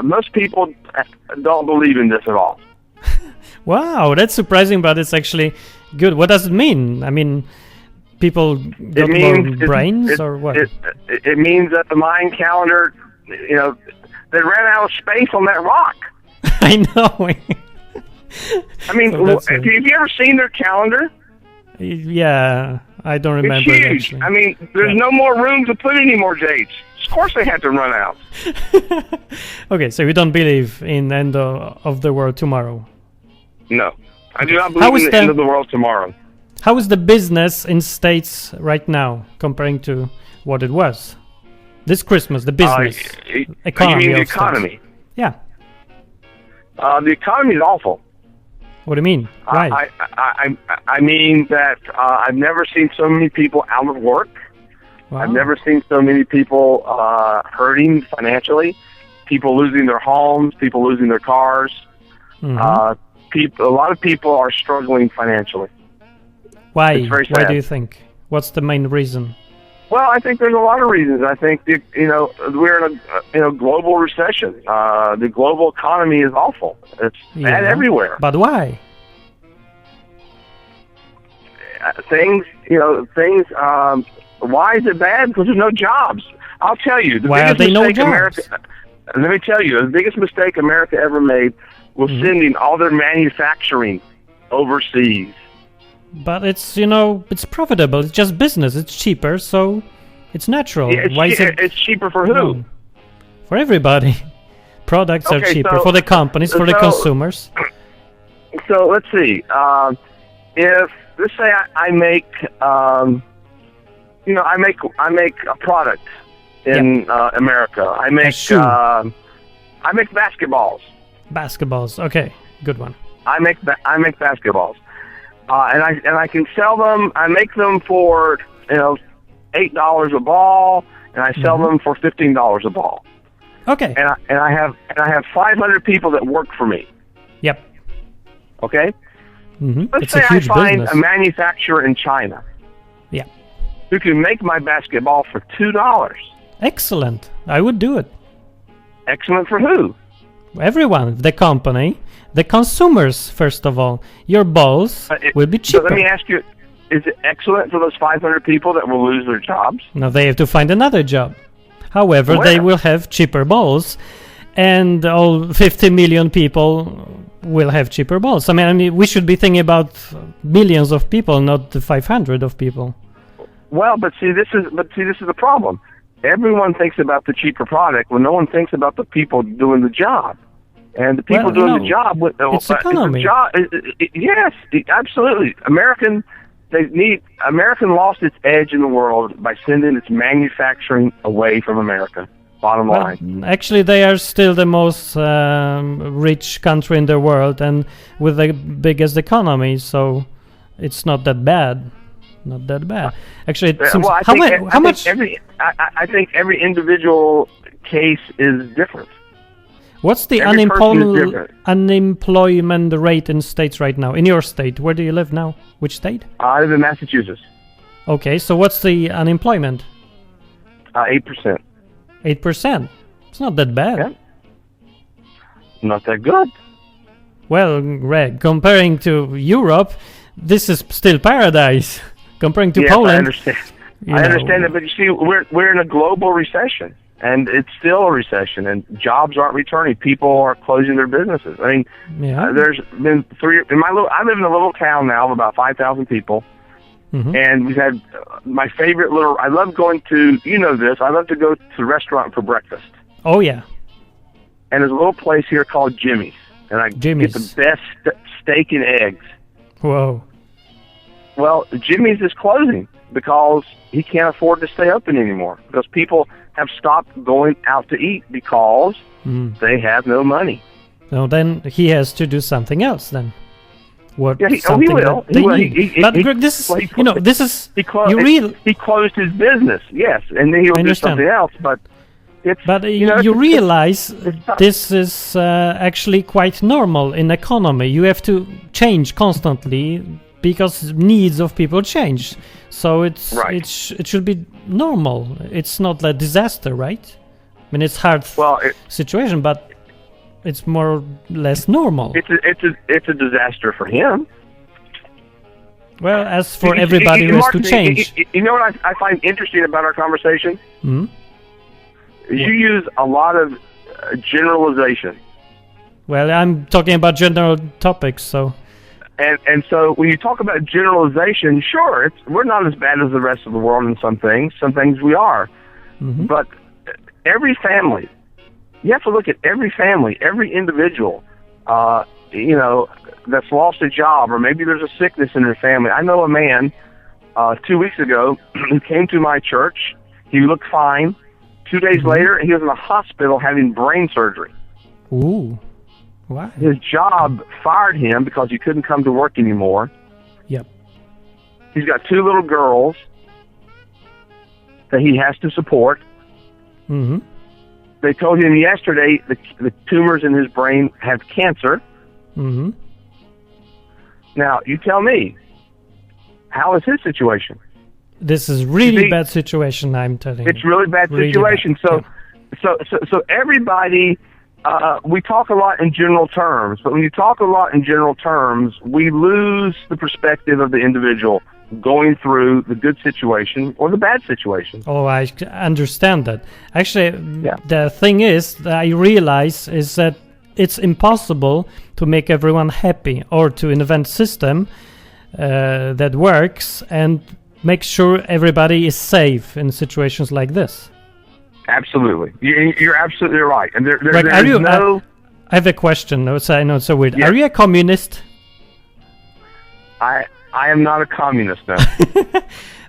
most people don't believe in this at all. Wow, that's surprising, but it's actually good. What does it mean? I mean, people got more brains or what? It means that the Mayan calendar, they ran out of space on that rock. I know. I mean, have you ever seen their calendar? Yeah, I don't remember. It's huge. Actually. I mean, there's no more room to put any more dates. Of course they had to run out. Okay, so you don't believe in end of the world tomorrow? No, I do not believe in the end of the world tomorrow. How is the business in States right now comparing to what it was? This Christmas, the business economy. You mean the economy? Yeah. The economy is awful. What do you mean? Right. I mean that I've never seen so many people out of work. Wow. I've never seen so many people hurting financially. People losing their homes. People losing their cars. Mm-hmm. A lot of people are struggling financially. Why? It's very sad. Why do you think? What's the main reason? Well, I think there's a lot of reasons. I think we're in a global recession. The global economy is awful. It's bad everywhere. But why? Things. Why is it bad? Because there's no jobs. I'll tell you. Why are there no jobs? Let me tell you, the biggest mistake America ever made was sending all their manufacturing overseas. But it's profitable. It's just business. It's cheaper, so it's natural. Yeah, it's cheaper for who? No. For everybody. Products are cheaper for the companies, for the consumers. So let's see. if let's say I make, I make a product in America. I make basketballs. Basketballs. Okay, good one. I make basketballs, and I can sell them. I make them for $8 a ball, and I sell them for $15 a ball. Okay. And I have 500 people that work for me. Yep. Okay. Let's It's say a huge I find business. a manufacturer in China. Yeah. Who can make my basketball for $2. Excellent. I would do it. Excellent for who? Everyone, the company, the consumers, first of all. Your balls will be cheaper. So let me ask you, is it excellent for those 500 people that will lose their jobs? Now they have to find another job. However, they will have cheaper balls, and all 50 million people will have cheaper balls. I mean, we should be thinking about millions of people, not the 500 of people. Well, but see, this is the problem. Everyone thinks about the cheaper product when no one thinks about the people doing the job. And the people doing the job with it's economy. Yes, absolutely. American lost its edge in the world by sending its manufacturing away from America. Bottom line. Actually, they are still the most rich country in the world and with the biggest economy, so it's not that bad. Not that bad. Actually, it seems, how much? I think every individual case is different. What's the unemployment rate in states right now? In your state, where do you live now? Which state? I live in Massachusetts. Okay, so what's the unemployment? 8%. 8%. It's not that bad. Yeah. Not that good. Well, Greg, comparing to Europe, this is still paradise. Comparing to Poland. I understand. I understand that, but you see, we're in a global recession, and it's still a recession, and jobs aren't returning. People are closing their businesses. I mean, there's been I live in a little town now of about 5,000 people, and we've had my favorite I love going to, I love to go to the restaurant for breakfast. Oh, yeah. And there's a little place here called Jimmy's, and I get the best steak and eggs. Whoa. Well, Jimmy's is closing because he can't afford to stay open anymore, because people have stopped going out to eat because they have no money. So then he has to do something else then. What? Yeah, he will. But Greg, this is, he closed his business, yes, and then he'll do something else, but you realize this is actually quite normal in economy. You have to change constantly because needs of people change. So it should be normal. It's not a disaster, right? I mean, it's hard situation, but it's more or less normal. It's a disaster for him. Well, as for everybody who has to change. You know what I find interesting about our conversation? You use a lot of generalization. Well, I'm talking about general topics, so. And so when you talk about generalization, sure, we're not as bad as the rest of the world in some things. Some things we are. But every family, you have to look at every family, every individual, that's lost a job, or maybe there's a sickness in their family. I know a man 2 weeks ago who came to my church. He looked fine. 2 days later, he was in a hospital having brain surgery. Ooh. Why? His job fired him because he couldn't come to work anymore. Yep. He's got 2 little girls that he has to support. They told him yesterday the tumors in his brain have cancer. Now, you tell me, how is his situation? This is really bad situation, I'm telling you. It's really bad situation. Bad. So everybody... we talk a lot in general terms, but when you talk a lot in general terms, we lose the perspective of the individual going through the good situation or the bad situation. Oh, I understand that. Actually, the thing is, that I realize is that it's impossible to make everyone happy or to invent system that works and make sure everybody is safe in situations like this. Absolutely. You're absolutely right. And I have a question. I know it's so weird. Yeah. Are you a communist? I am not a communist, no.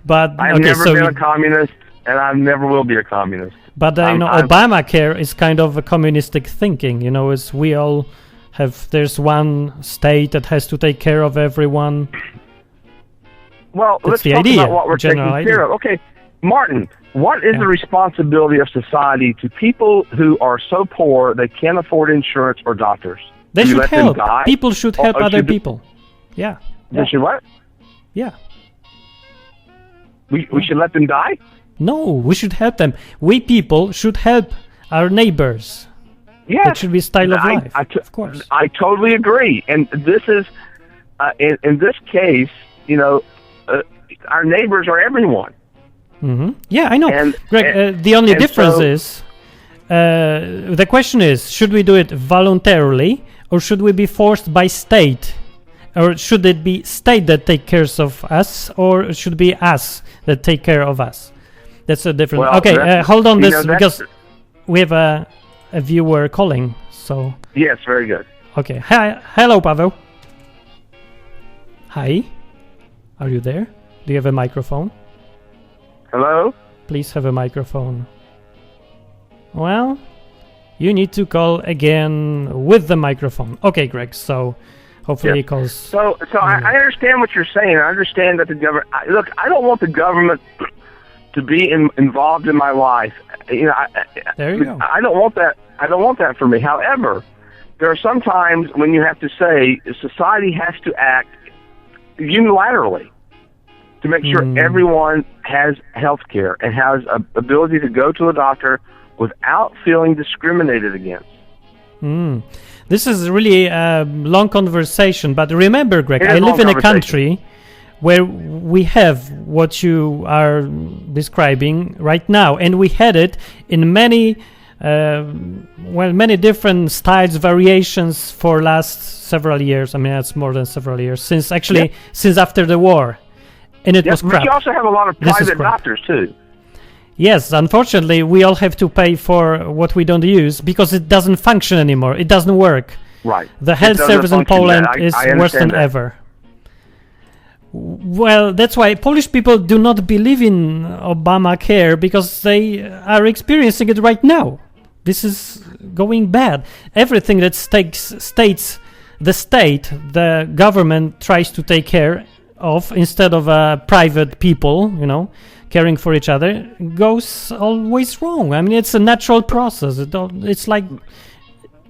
But I've never been a communist, and I never will be a communist. But Obamacare is kind of a communistic thinking. Is we all have. There's one state that has to take care of everyone. Well, let's talk about what we're taking care of. Okay, Martin, what is the responsibility of society to people who are so poor they can't afford insurance or doctors? They should help. People should help other people. Yeah. They should what? Yeah. We should let them die? No, we should help them. We people should help our neighbors. Yes. That should be style of life, of course. I totally agree. And this is, in this case, our neighbors are everyone. Mm-hmm. Yeah, I know. Greg, the only difference is, the question is, should we do it voluntarily or should we be forced by state? Or should it be state that take care of us or should it be us that take care of us? That's a different... Well, okay, hold on this because we have a viewer calling, so... Yes, very good. Okay. Hi. Hello, Pavel. Hi. Are you there? Do you have a microphone? Hello? Please have a microphone. Well, you need to call again with the microphone. Okay, Greg, so hopefully he calls... So I understand what you're saying. I understand that the government... Look, I don't want the government to be involved in my life. There you go. I don't want that. I don't want that for me. However, there are some times when you have to say society has to act unilaterally to make sure everyone has health care and has a ability to go to a doctor without feeling discriminated against. This is really a long conversation, but remember, Greg, I live in a country where we have what you are describing right now, and we had it in many different styles, variations for last several years. I mean, that's more than several years, since after the war. And it was crap. But you also have a lot of private doctors, too. Yes, unfortunately, we all have to pay for what we don't use because it doesn't function anymore. It doesn't work. Right. The health service in Poland is worse than ever. Well, that's why Polish people do not believe in Obamacare because they are experiencing it right now. This is going bad. Everything that the government tries to take care of instead of private people, caring for each other, goes always wrong. I mean, it's a natural process. It's like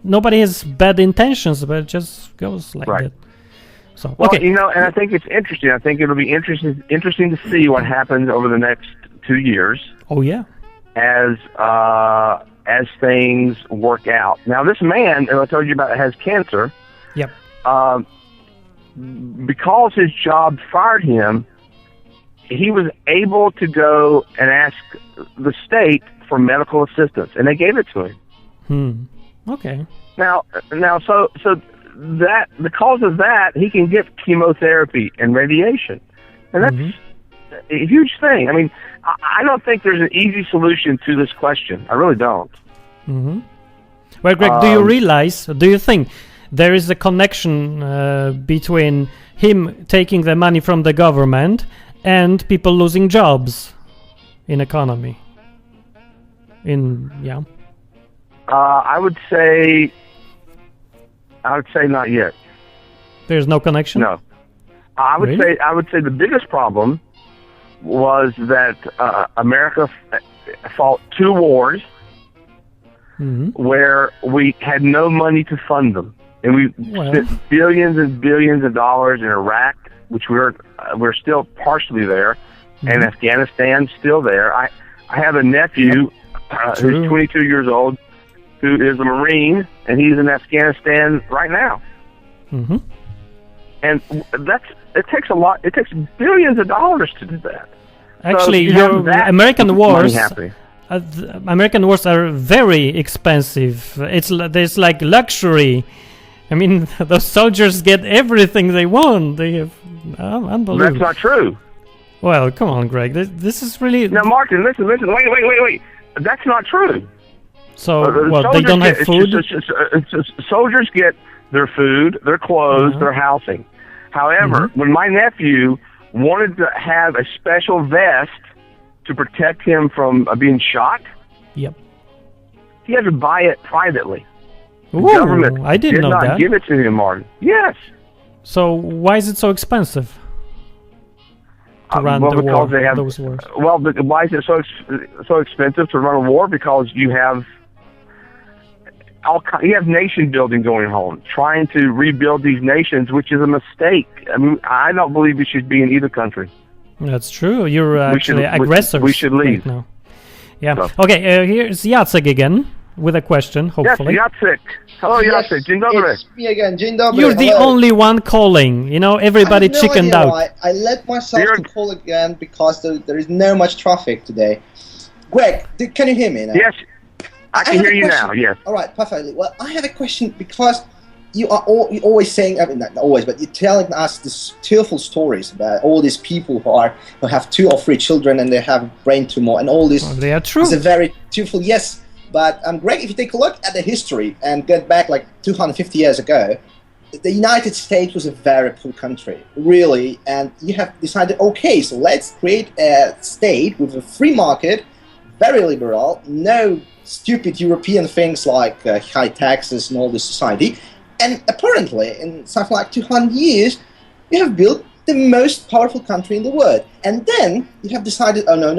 nobody has bad intentions, but it just goes like that. So, well, and I think it's interesting. I think it'll be interesting to see what happens over the next 2 years. Oh yeah, as things work out. Now, this man who I told you about has cancer. Yep. Because his job fired him, he was able to go and ask the state for medical assistance, and they gave it to him. Okay. Now, so that because of that, he can get chemotherapy and radiation, and that's a huge thing. I mean, I don't think there's an easy solution to this question. I really don't. Well, Greg, do you think there is a connection between him taking the money from the government and people losing jobs in economy? I would say not yet. There's no connection? No. I would say the biggest problem was that America fought 2 wars where we had no money to fund them. And we spent billions and billions of dollars in Iraq, which we're still partially there, and Afghanistan's still there. I have a nephew who's 22 years old who is a Marine, and he's in Afghanistan right now. And it takes a lot. It takes billions of dollars to do that. Actually, American wars. American wars are very expensive. There's like luxury. I mean, those soldiers get everything they want. They have unbelievable. That's not true. Well, come on, Greg. This is really... Now, Martin, listen. Wait. That's not true. So, they don't have food? Soldiers get their food, their clothes, their housing. However, when my nephew wanted to have a special vest to protect him from being shot, Yep. he had to buy it privately. The Ooh, government I didn't did know not that. give it to him, Martin. Yes. So why is it so expensive to run well, the because war, they have, those wars? Well, why is it so expensive to run a war? Because you have nation building going on, trying to rebuild these nations, which is a mistake. I mean, I don't believe we should be in either country. That's true. You're actually aggressors. We should leave. Right now. Yeah. Okay, here's Jacek again with a question, hopefully. Yes, Jacek. Hello, Jacek. Dzień dobry. It's me again. Dzień dobry. You're the Hello. only one calling. You know, everybody I have no chickened idea out. why. I let myself to call again because there is no much traffic today. Greg, can you hear me now? Yes, I can hear you now, yes. All right, perfectly. Well, I have a question because you're always saying, I mean, not always, but you're telling us these tearful stories about all these people who have 2 or 3 children and they have brain tumor and all this. Well, they are true. It's a very tearful, yes. But Greg, if you take a look at the history and get back like 250 years ago, the United States was a very poor country, really, and you have decided, okay, so let's create a state with a free market, very liberal, no stupid European things like high taxes and all this society, and apparently in something like 200 years, you have built the most powerful country in the world. And then you have decided, oh, no,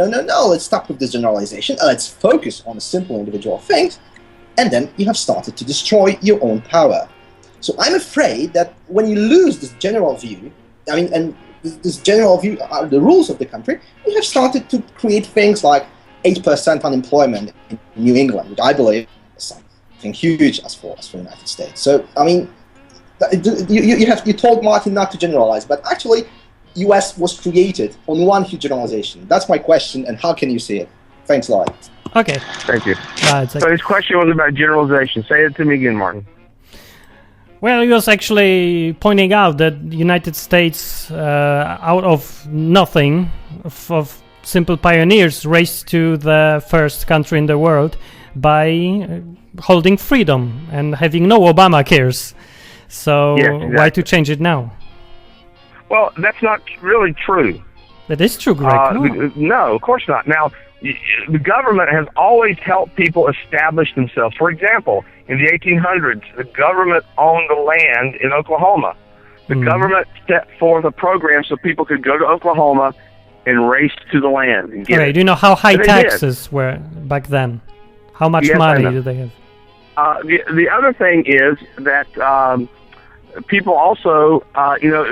let's stop with this generalization. Let's focus on simple individual things. And then you have started to destroy your own power. So I'm afraid that when you lose this general view, I mean, and this general view are the rules of the country, you have started to create things like 8% unemployment in New England, which I believe is something huge as for the United States. So, I mean, you told Martin not to generalize, but actually, U.S. was created on one huge generalization. That's my question, and how can you see it? Thanks a lot. Okay. Thank you. So his question was about generalization. Say it to me again, Martin. Well, he was actually pointing out that the United States, out of nothing, of simple pioneers, raced to the first country in the world by holding freedom and having no Obamacares. So yes, exactly. Why to change it now? Well, that's not really true. That is true, Greg. No, of course not. Now, the government has always helped people establish themselves. For example, in the 1800s, the government owned the land in Oklahoma. The government set forth a program so people could go to Oklahoma and race to the land. And get okay, do you know how high taxes were back then? How much money did they have? The other thing is that people also,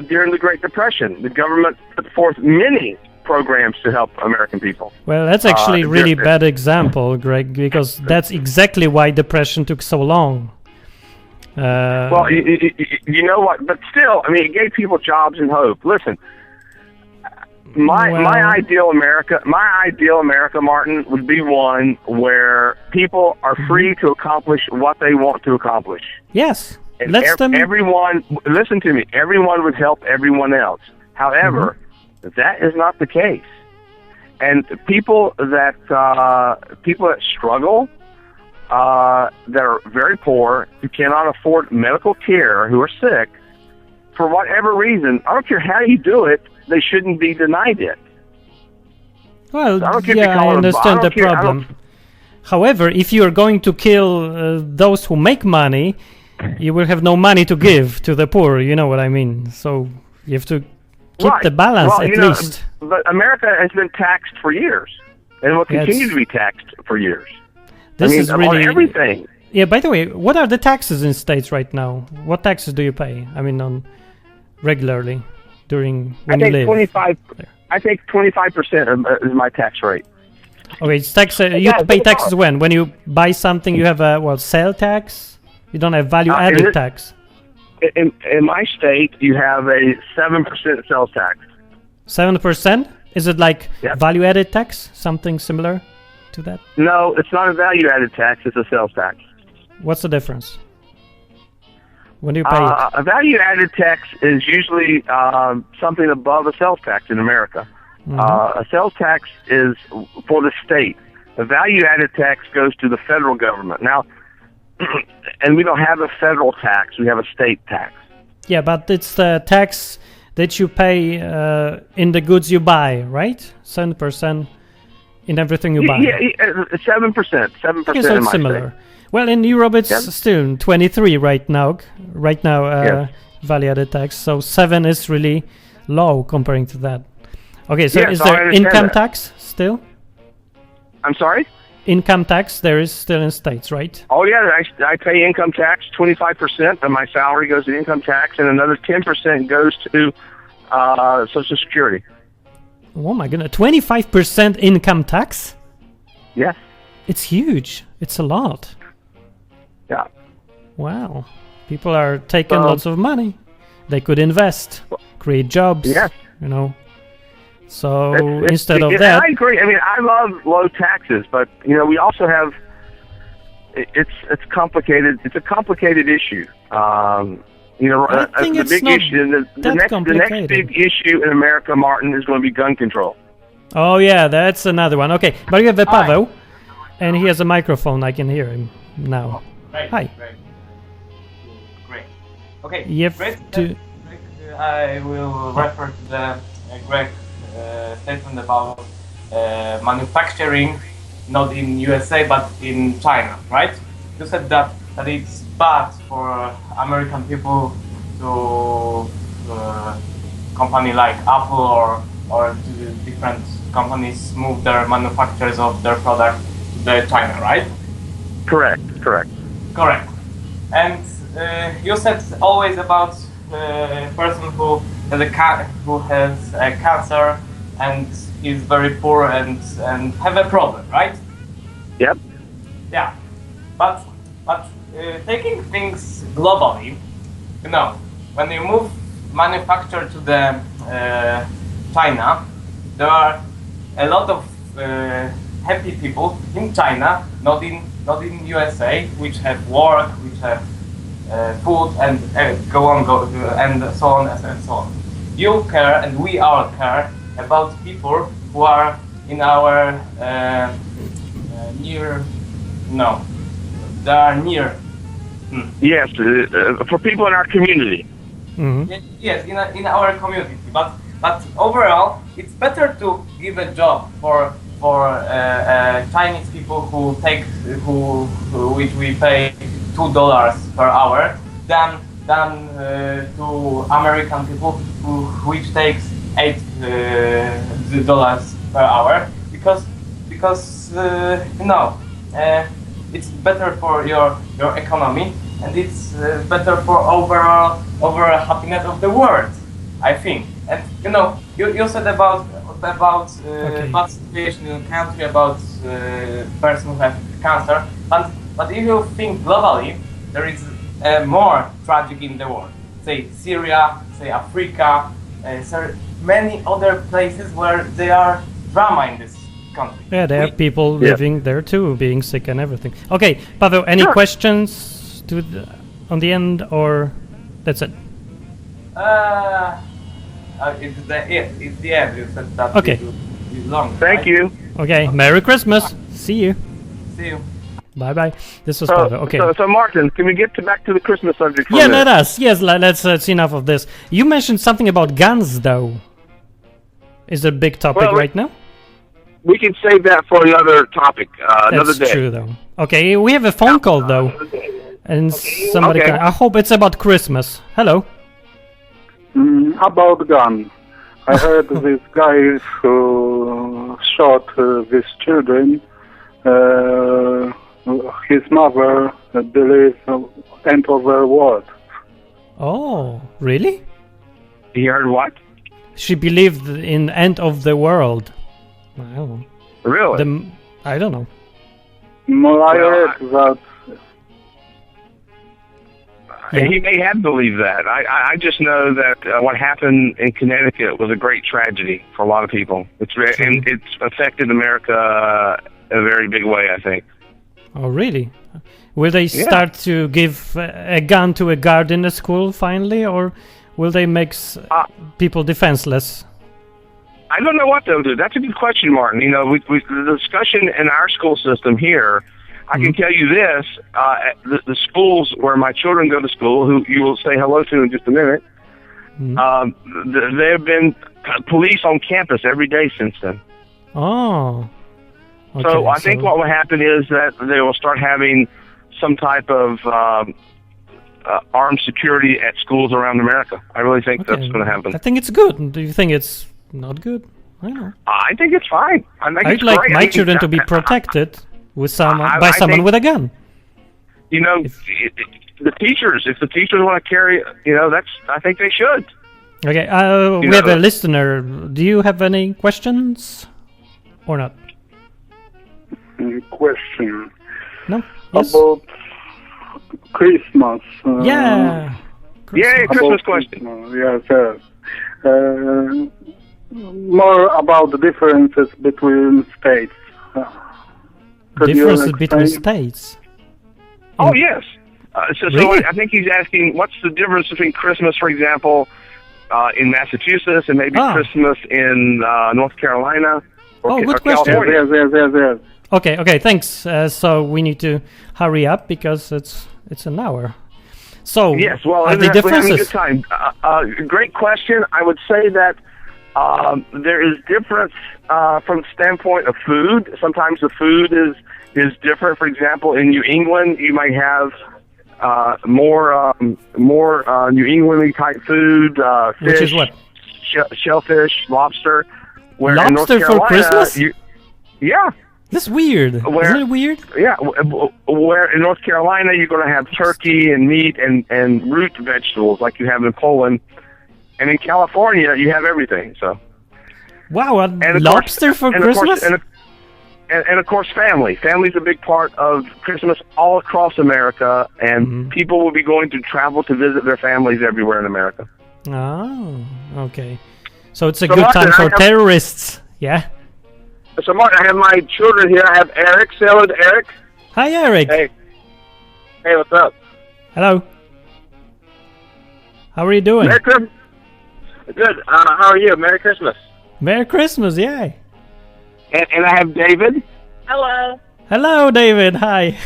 during the Great Depression, the government put forth many programs to help American people. Well, that's actually a really bad example, Greg, because that's exactly why depression took so long. Well, you know what? But still, I mean, it gave people jobs and hope. Listen, my ideal America, Martin, would be one where people are free to accomplish what they want to accomplish. Yes. And everyone, listen to me, everyone would help everyone else. However, that is not the case. And people that struggle, that are very poor, who cannot afford medical care, who are sick, for whatever reason, I don't care how you do it, they shouldn't be denied it. Well, I understand the problem. However, if you are going to kill those who make money, you will have no money to give to the poor, you know what I mean? So you have to keep the balance at least. But America has been taxed for years, and will continue to be taxed for years. This is really on everything. Yeah, by the way, what are the taxes in states right now? What taxes do you pay? I mean, on regularly during when you live? 25. I think 25% is my tax rate. Okay, it's tax. You pay taxes when you buy something. You have a sale tax. You don't have value-added tax. In my state, you have a 7% sales tax. 7%? Is it like value-added tax? Something similar to that? No, it's not a value-added tax. It's a sales tax. What's the difference? When do you pay it? A value-added tax is usually something above a sales tax in America. A sales tax is for the state. A value-added tax goes to the federal government. Now, and we don't have a federal tax. We have a state tax. Yeah, but it's the tax that you pay in the goods you buy, right? 7% in everything you buy. Yeah, 7%. 7% Okay, so in it's my similar. state. Well, in Europe, it's still 23 right now. Yes. Value-added tax. So 7 is really low comparing to that. Okay, so Yes, is I there understand income that. tax still? I'm sorry? Income tax there is still in states, right? Oh, yeah, I pay income tax. 25% of my salary goes to income tax, and another 10% goes to Social Security. Oh my goodness, 25% income tax? Yes. It's huge. It's a lot. Yeah. Wow. People are taking lots of money. They could invest, create jobs, Yes. you know. So It's- instead of and that... I agree. I mean, I love low taxes, but, you know, we also have... It's complicated. It's a complicated issue. You know, I think the it's big not issue, the that next complicated. big issue in America, Martin, is going to be gun control. Oh yeah, that's another one. Okay, but we have Pavel, and he has a microphone. I can hear him now. Great, Hi. Great. Okay. You have great. to... I will refer to the Greg statement about manufacturing, not in USA but in China, right? You said that it's bad for American people to company like Apple or to different companies move their manufacturers of their product to China, right? Correct. Correct. And you said always about person who has a cancer and is very poor and have a problem, right? Yep. Yeah. But taking things globally, you know, when you move manufacture to the China, there are a lot of happy people in China, not in USA, which have work, which have food and go and so on and so on. You care and we all care about people who are in our near. No, they are near. Yes, for people in our community. Mhm. Yes, in our community, but overall, it's better to give a job for Chinese people which we pay $2 per hour than to American people which takes $8 per hour because you know it's better for your economy and it's better for overall happiness of the world, I think. And you know, you said about bad situation in the country, about person who have cancer, but if you think globally, there is more tragic in the world. Say Syria, say Africa, many other places where there are drama in this country. Yeah, there are people living there too, being sick and everything. Okay, Pavel, any questions on the end, or that's it? It's the end. You said that Okay. it will be long. Thank right? you. Okay, Merry Christmas. See you. See you. Bye-bye. This was Pavel. Okay. So Martin, can we get back to the Christmas subject for a Yeah, minute? let us. Yes, let's enough of this. You mentioned something about guns, though. Is it a big topic right now? We can save that for another topic, another That's day. true, though. Okay, we have a phone call, though. And somebody Okay. I hope it's about Christmas. Hello. About gun. I heard this guy who shot these children. His mother believes end of the world. Oh, really? You heard what? She believed in end of the world. I don't know. Really? I don't know. I heard that. Yeah. He may have believed that. I just know that what happened in Connecticut was a great tragedy for a lot of people. And it's affected America in a very big way, I think. Oh, really? Will they start to give a gun to a guard in the school finally, or will they make people defenseless? I don't know what they'll do. That's a good question, Martin. You know, the discussion in our school system here, I can tell you this, the schools where my children go to school, who you will say hello to in just a minute, There have been police on campus every day since then. Oh. Okay, So I think what will happen is that they will start having some type of armed security at schools around America. I really think that's going to happen. I think it's good. Do you think it's not good? I don't know. I think it's fine. I'd like my children to be protected with someone with a gun. You know, the teachers, if the teachers want to carry, I think they should. Okay, we have a listener. Do you have any questions or not? Question. No? Yes? About Christmas. Yeah. Christmas question. Yes. More about the differences between states. Differences between states? Oh, yes. So Really? I think he's asking, what's the difference between Christmas, for example, in Massachusetts and maybe Christmas in North Carolina or good question. California? Yes. Okay, thanks. So we need to hurry up because it's an hour. So, yes, well, are the we're having a differences? good time. Great question. I would say that there is difference from the standpoint of food. Sometimes the food is different. For example, in New England, you might have more New England type food, fish, Which is what? Shellfish, lobster. Where Lobster in North for Carolina, Christmas? Yeah. That's weird. Isn't it weird? Yeah, where in North Carolina you're going to have turkey and meat and root vegetables like you have in Poland, and in California you have everything. So. Wow, lobster for Christmas? And of course, family. Family's a big part of Christmas all across America, and people will be going to travel to visit their families everywhere in America. Oh, okay. So it's a good time for terrorists, yeah? So, Martin, I have my children here. I have Eric. Say hello to Eric. Hi, Eric. Hey, what's up? Hello. How are you doing? Merry Christmas. Good. How are you? Merry Christmas. Merry Christmas, yay. And I have David. Hello. Hello, David. Hi.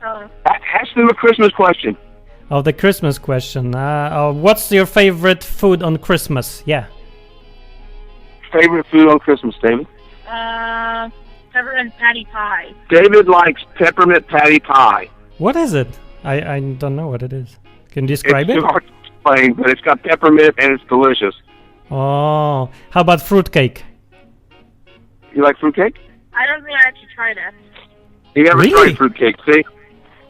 Hello. Ask them a Christmas question. Oh, the Christmas question. What's your favorite food on Christmas? Yeah. Favorite food on Christmas, David? Peppermint patty pie. David likes peppermint patty pie. What is it? I don't know what it is. Can you describe It's it? too hard to explain, but it's got peppermint and it's delicious. Oh, how about fruitcake? You like fruitcake? I don't think I actually tried it. You never Really? tried fruitcake, see?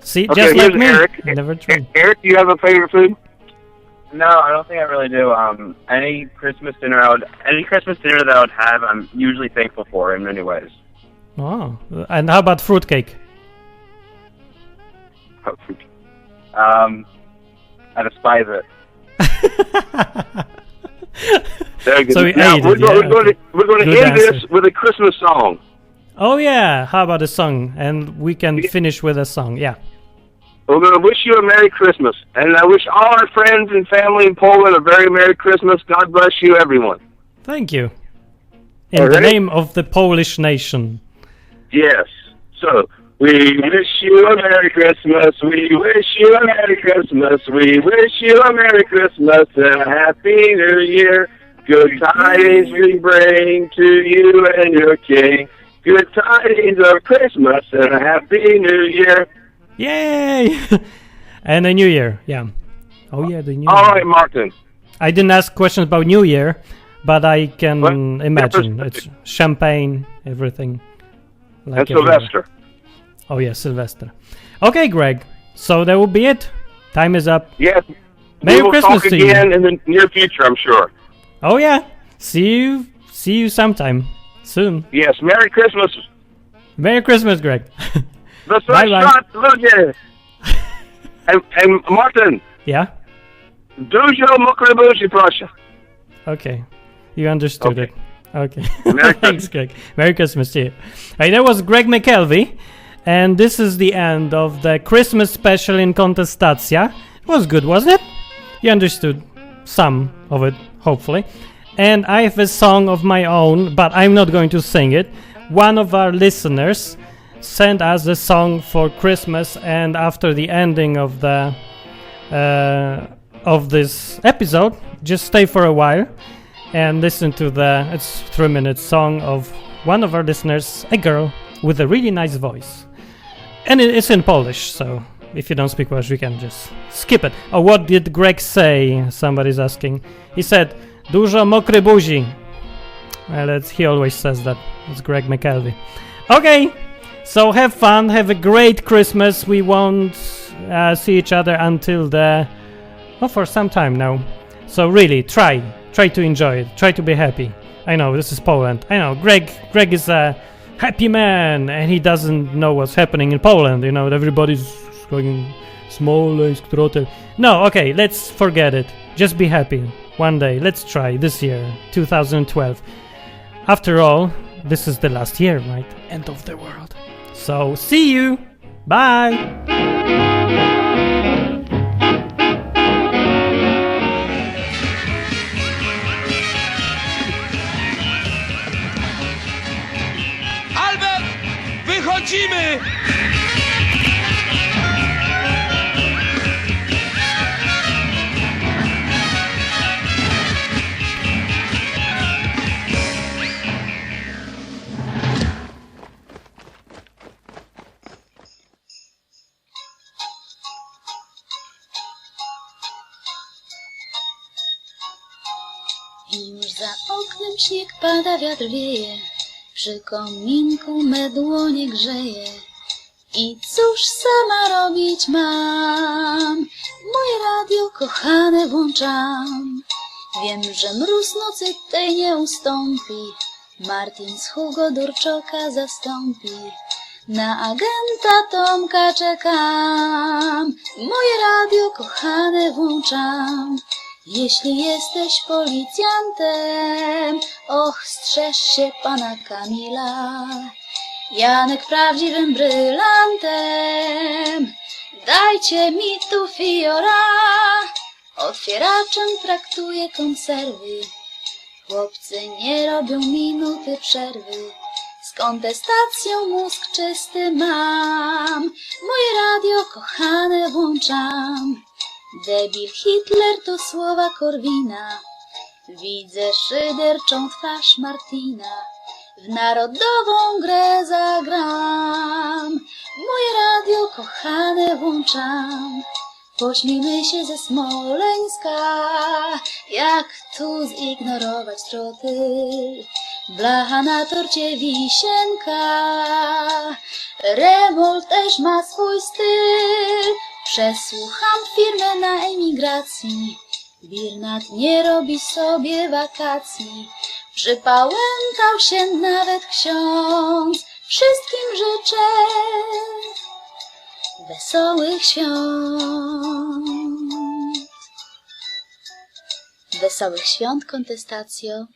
See, Okay, just like here's me. Eric. Never tried. Eric, do you have a favorite food? No, I don't think I really do. Any Christmas dinner that I would have, I'm usually thankful for in many ways. Oh, and how about fruitcake? I despise it. Very good. So we Now, ate we're it, going, yeah, we're going okay. to, we're going to Good end answer. this with a Christmas song. Oh yeah, how about a song? And we can finish with a song. Yeah. We're going to wish you a Merry Christmas. And I wish all our friends and family in Poland a very Merry Christmas. God bless you, everyone. Thank you. In All the right. name of the Polish nation. Yes. So, we wish you a Merry Christmas. We wish you a Merry Christmas. We wish you a Merry Christmas and a Happy New Year. Good tidings we bring to you and your King. Good tidings of Christmas and a Happy New Year. Yay! And a New Year. Yeah. Oh yeah, the New All Year. right, Martin. I didn't ask questions about New Year, but I can What? imagine it's champagne, everything. Like And everywhere. Sylvester. Oh yeah, Sylvester. Okay, Greg. So that will be it. Time is up. Yes. Merry we will Christmas talk to you. again in the near future, I'm sure. Oh yeah. See you sometime soon. Yes, Merry Christmas. Merry Christmas, Greg. The Bye-bye. restaurant, ludzie. And Martin, Yeah. dużo mokrebuzi, proszę. Okay. You understood Okay. it. Okay. Merry Thanks, Greg. Merry Christmas to you. Hey, that was Greg McKelvey. And this is the end of the Christmas special in Contestacja. It was good, wasn't it? You understood some of it, hopefully. And I have a song of my own, but I'm not going to sing it. One of our listeners sent us a song for Christmas, and after the ending of the of this episode, just stay for a while and listen to it's 3-minute song of one of our listeners, a girl with a really nice voice. And it's in Polish, so if you don't speak Welsh, you can just skip it. Oh, what did Greg say? Somebody's asking. He said, dużo mokrej buzi. Well, he always says that. It's Greg McKelvey. Okay, so have fun. Have a great Christmas. We won't see each other until for some time now. So really, try to enjoy it. Try to be happy. I know, this is Poland. I know, Greg is a happy man, and he doesn't know what's happening in Poland. You know, everybody's going Smolensk, Trotel. No, okay, let's forget it. Just be happy. One day, let's try this year, 2012. After all, this is the last year, right? End of the world. So, see you! Bye! Wychodzimy! Już za oknem śnieg pada, wiatr wieje, przy kominku me dłonie grzeje. I cóż sama robić mam? Moje radio kochane włączam. Wiem, że mróz nocy tej nie ustąpi. Martin z Hugo Durczoka zastąpi. Na agenta Tomka czekam. Moje radio kochane włączam. Jeśli jesteś policjantem, och, strzeż się pana Kamila. Janek prawdziwym brylantem, dajcie mi tu fiora. Otwieraczem traktuję konserwy, chłopcy nie robią minuty przerwy. Z kontestacją mózg czysty mam, moje radio kochane włączam. Debil Hitler to słowa Korwina, widzę szyderczą twarz Martina. W narodową grę zagram, moje radio kochane włączam. Pośmiejmy się ze Smoleńska, jak tu zignorować trotyl. Blacha na torcie wisienka, Remol też ma swój styl. Przesłucham firmę na emigracji, Birnat nie robi sobie wakacji. Przypałętał się nawet ksiądz, wszystkim życzę wesołych świąt. Wesołych świąt, kontestacjo.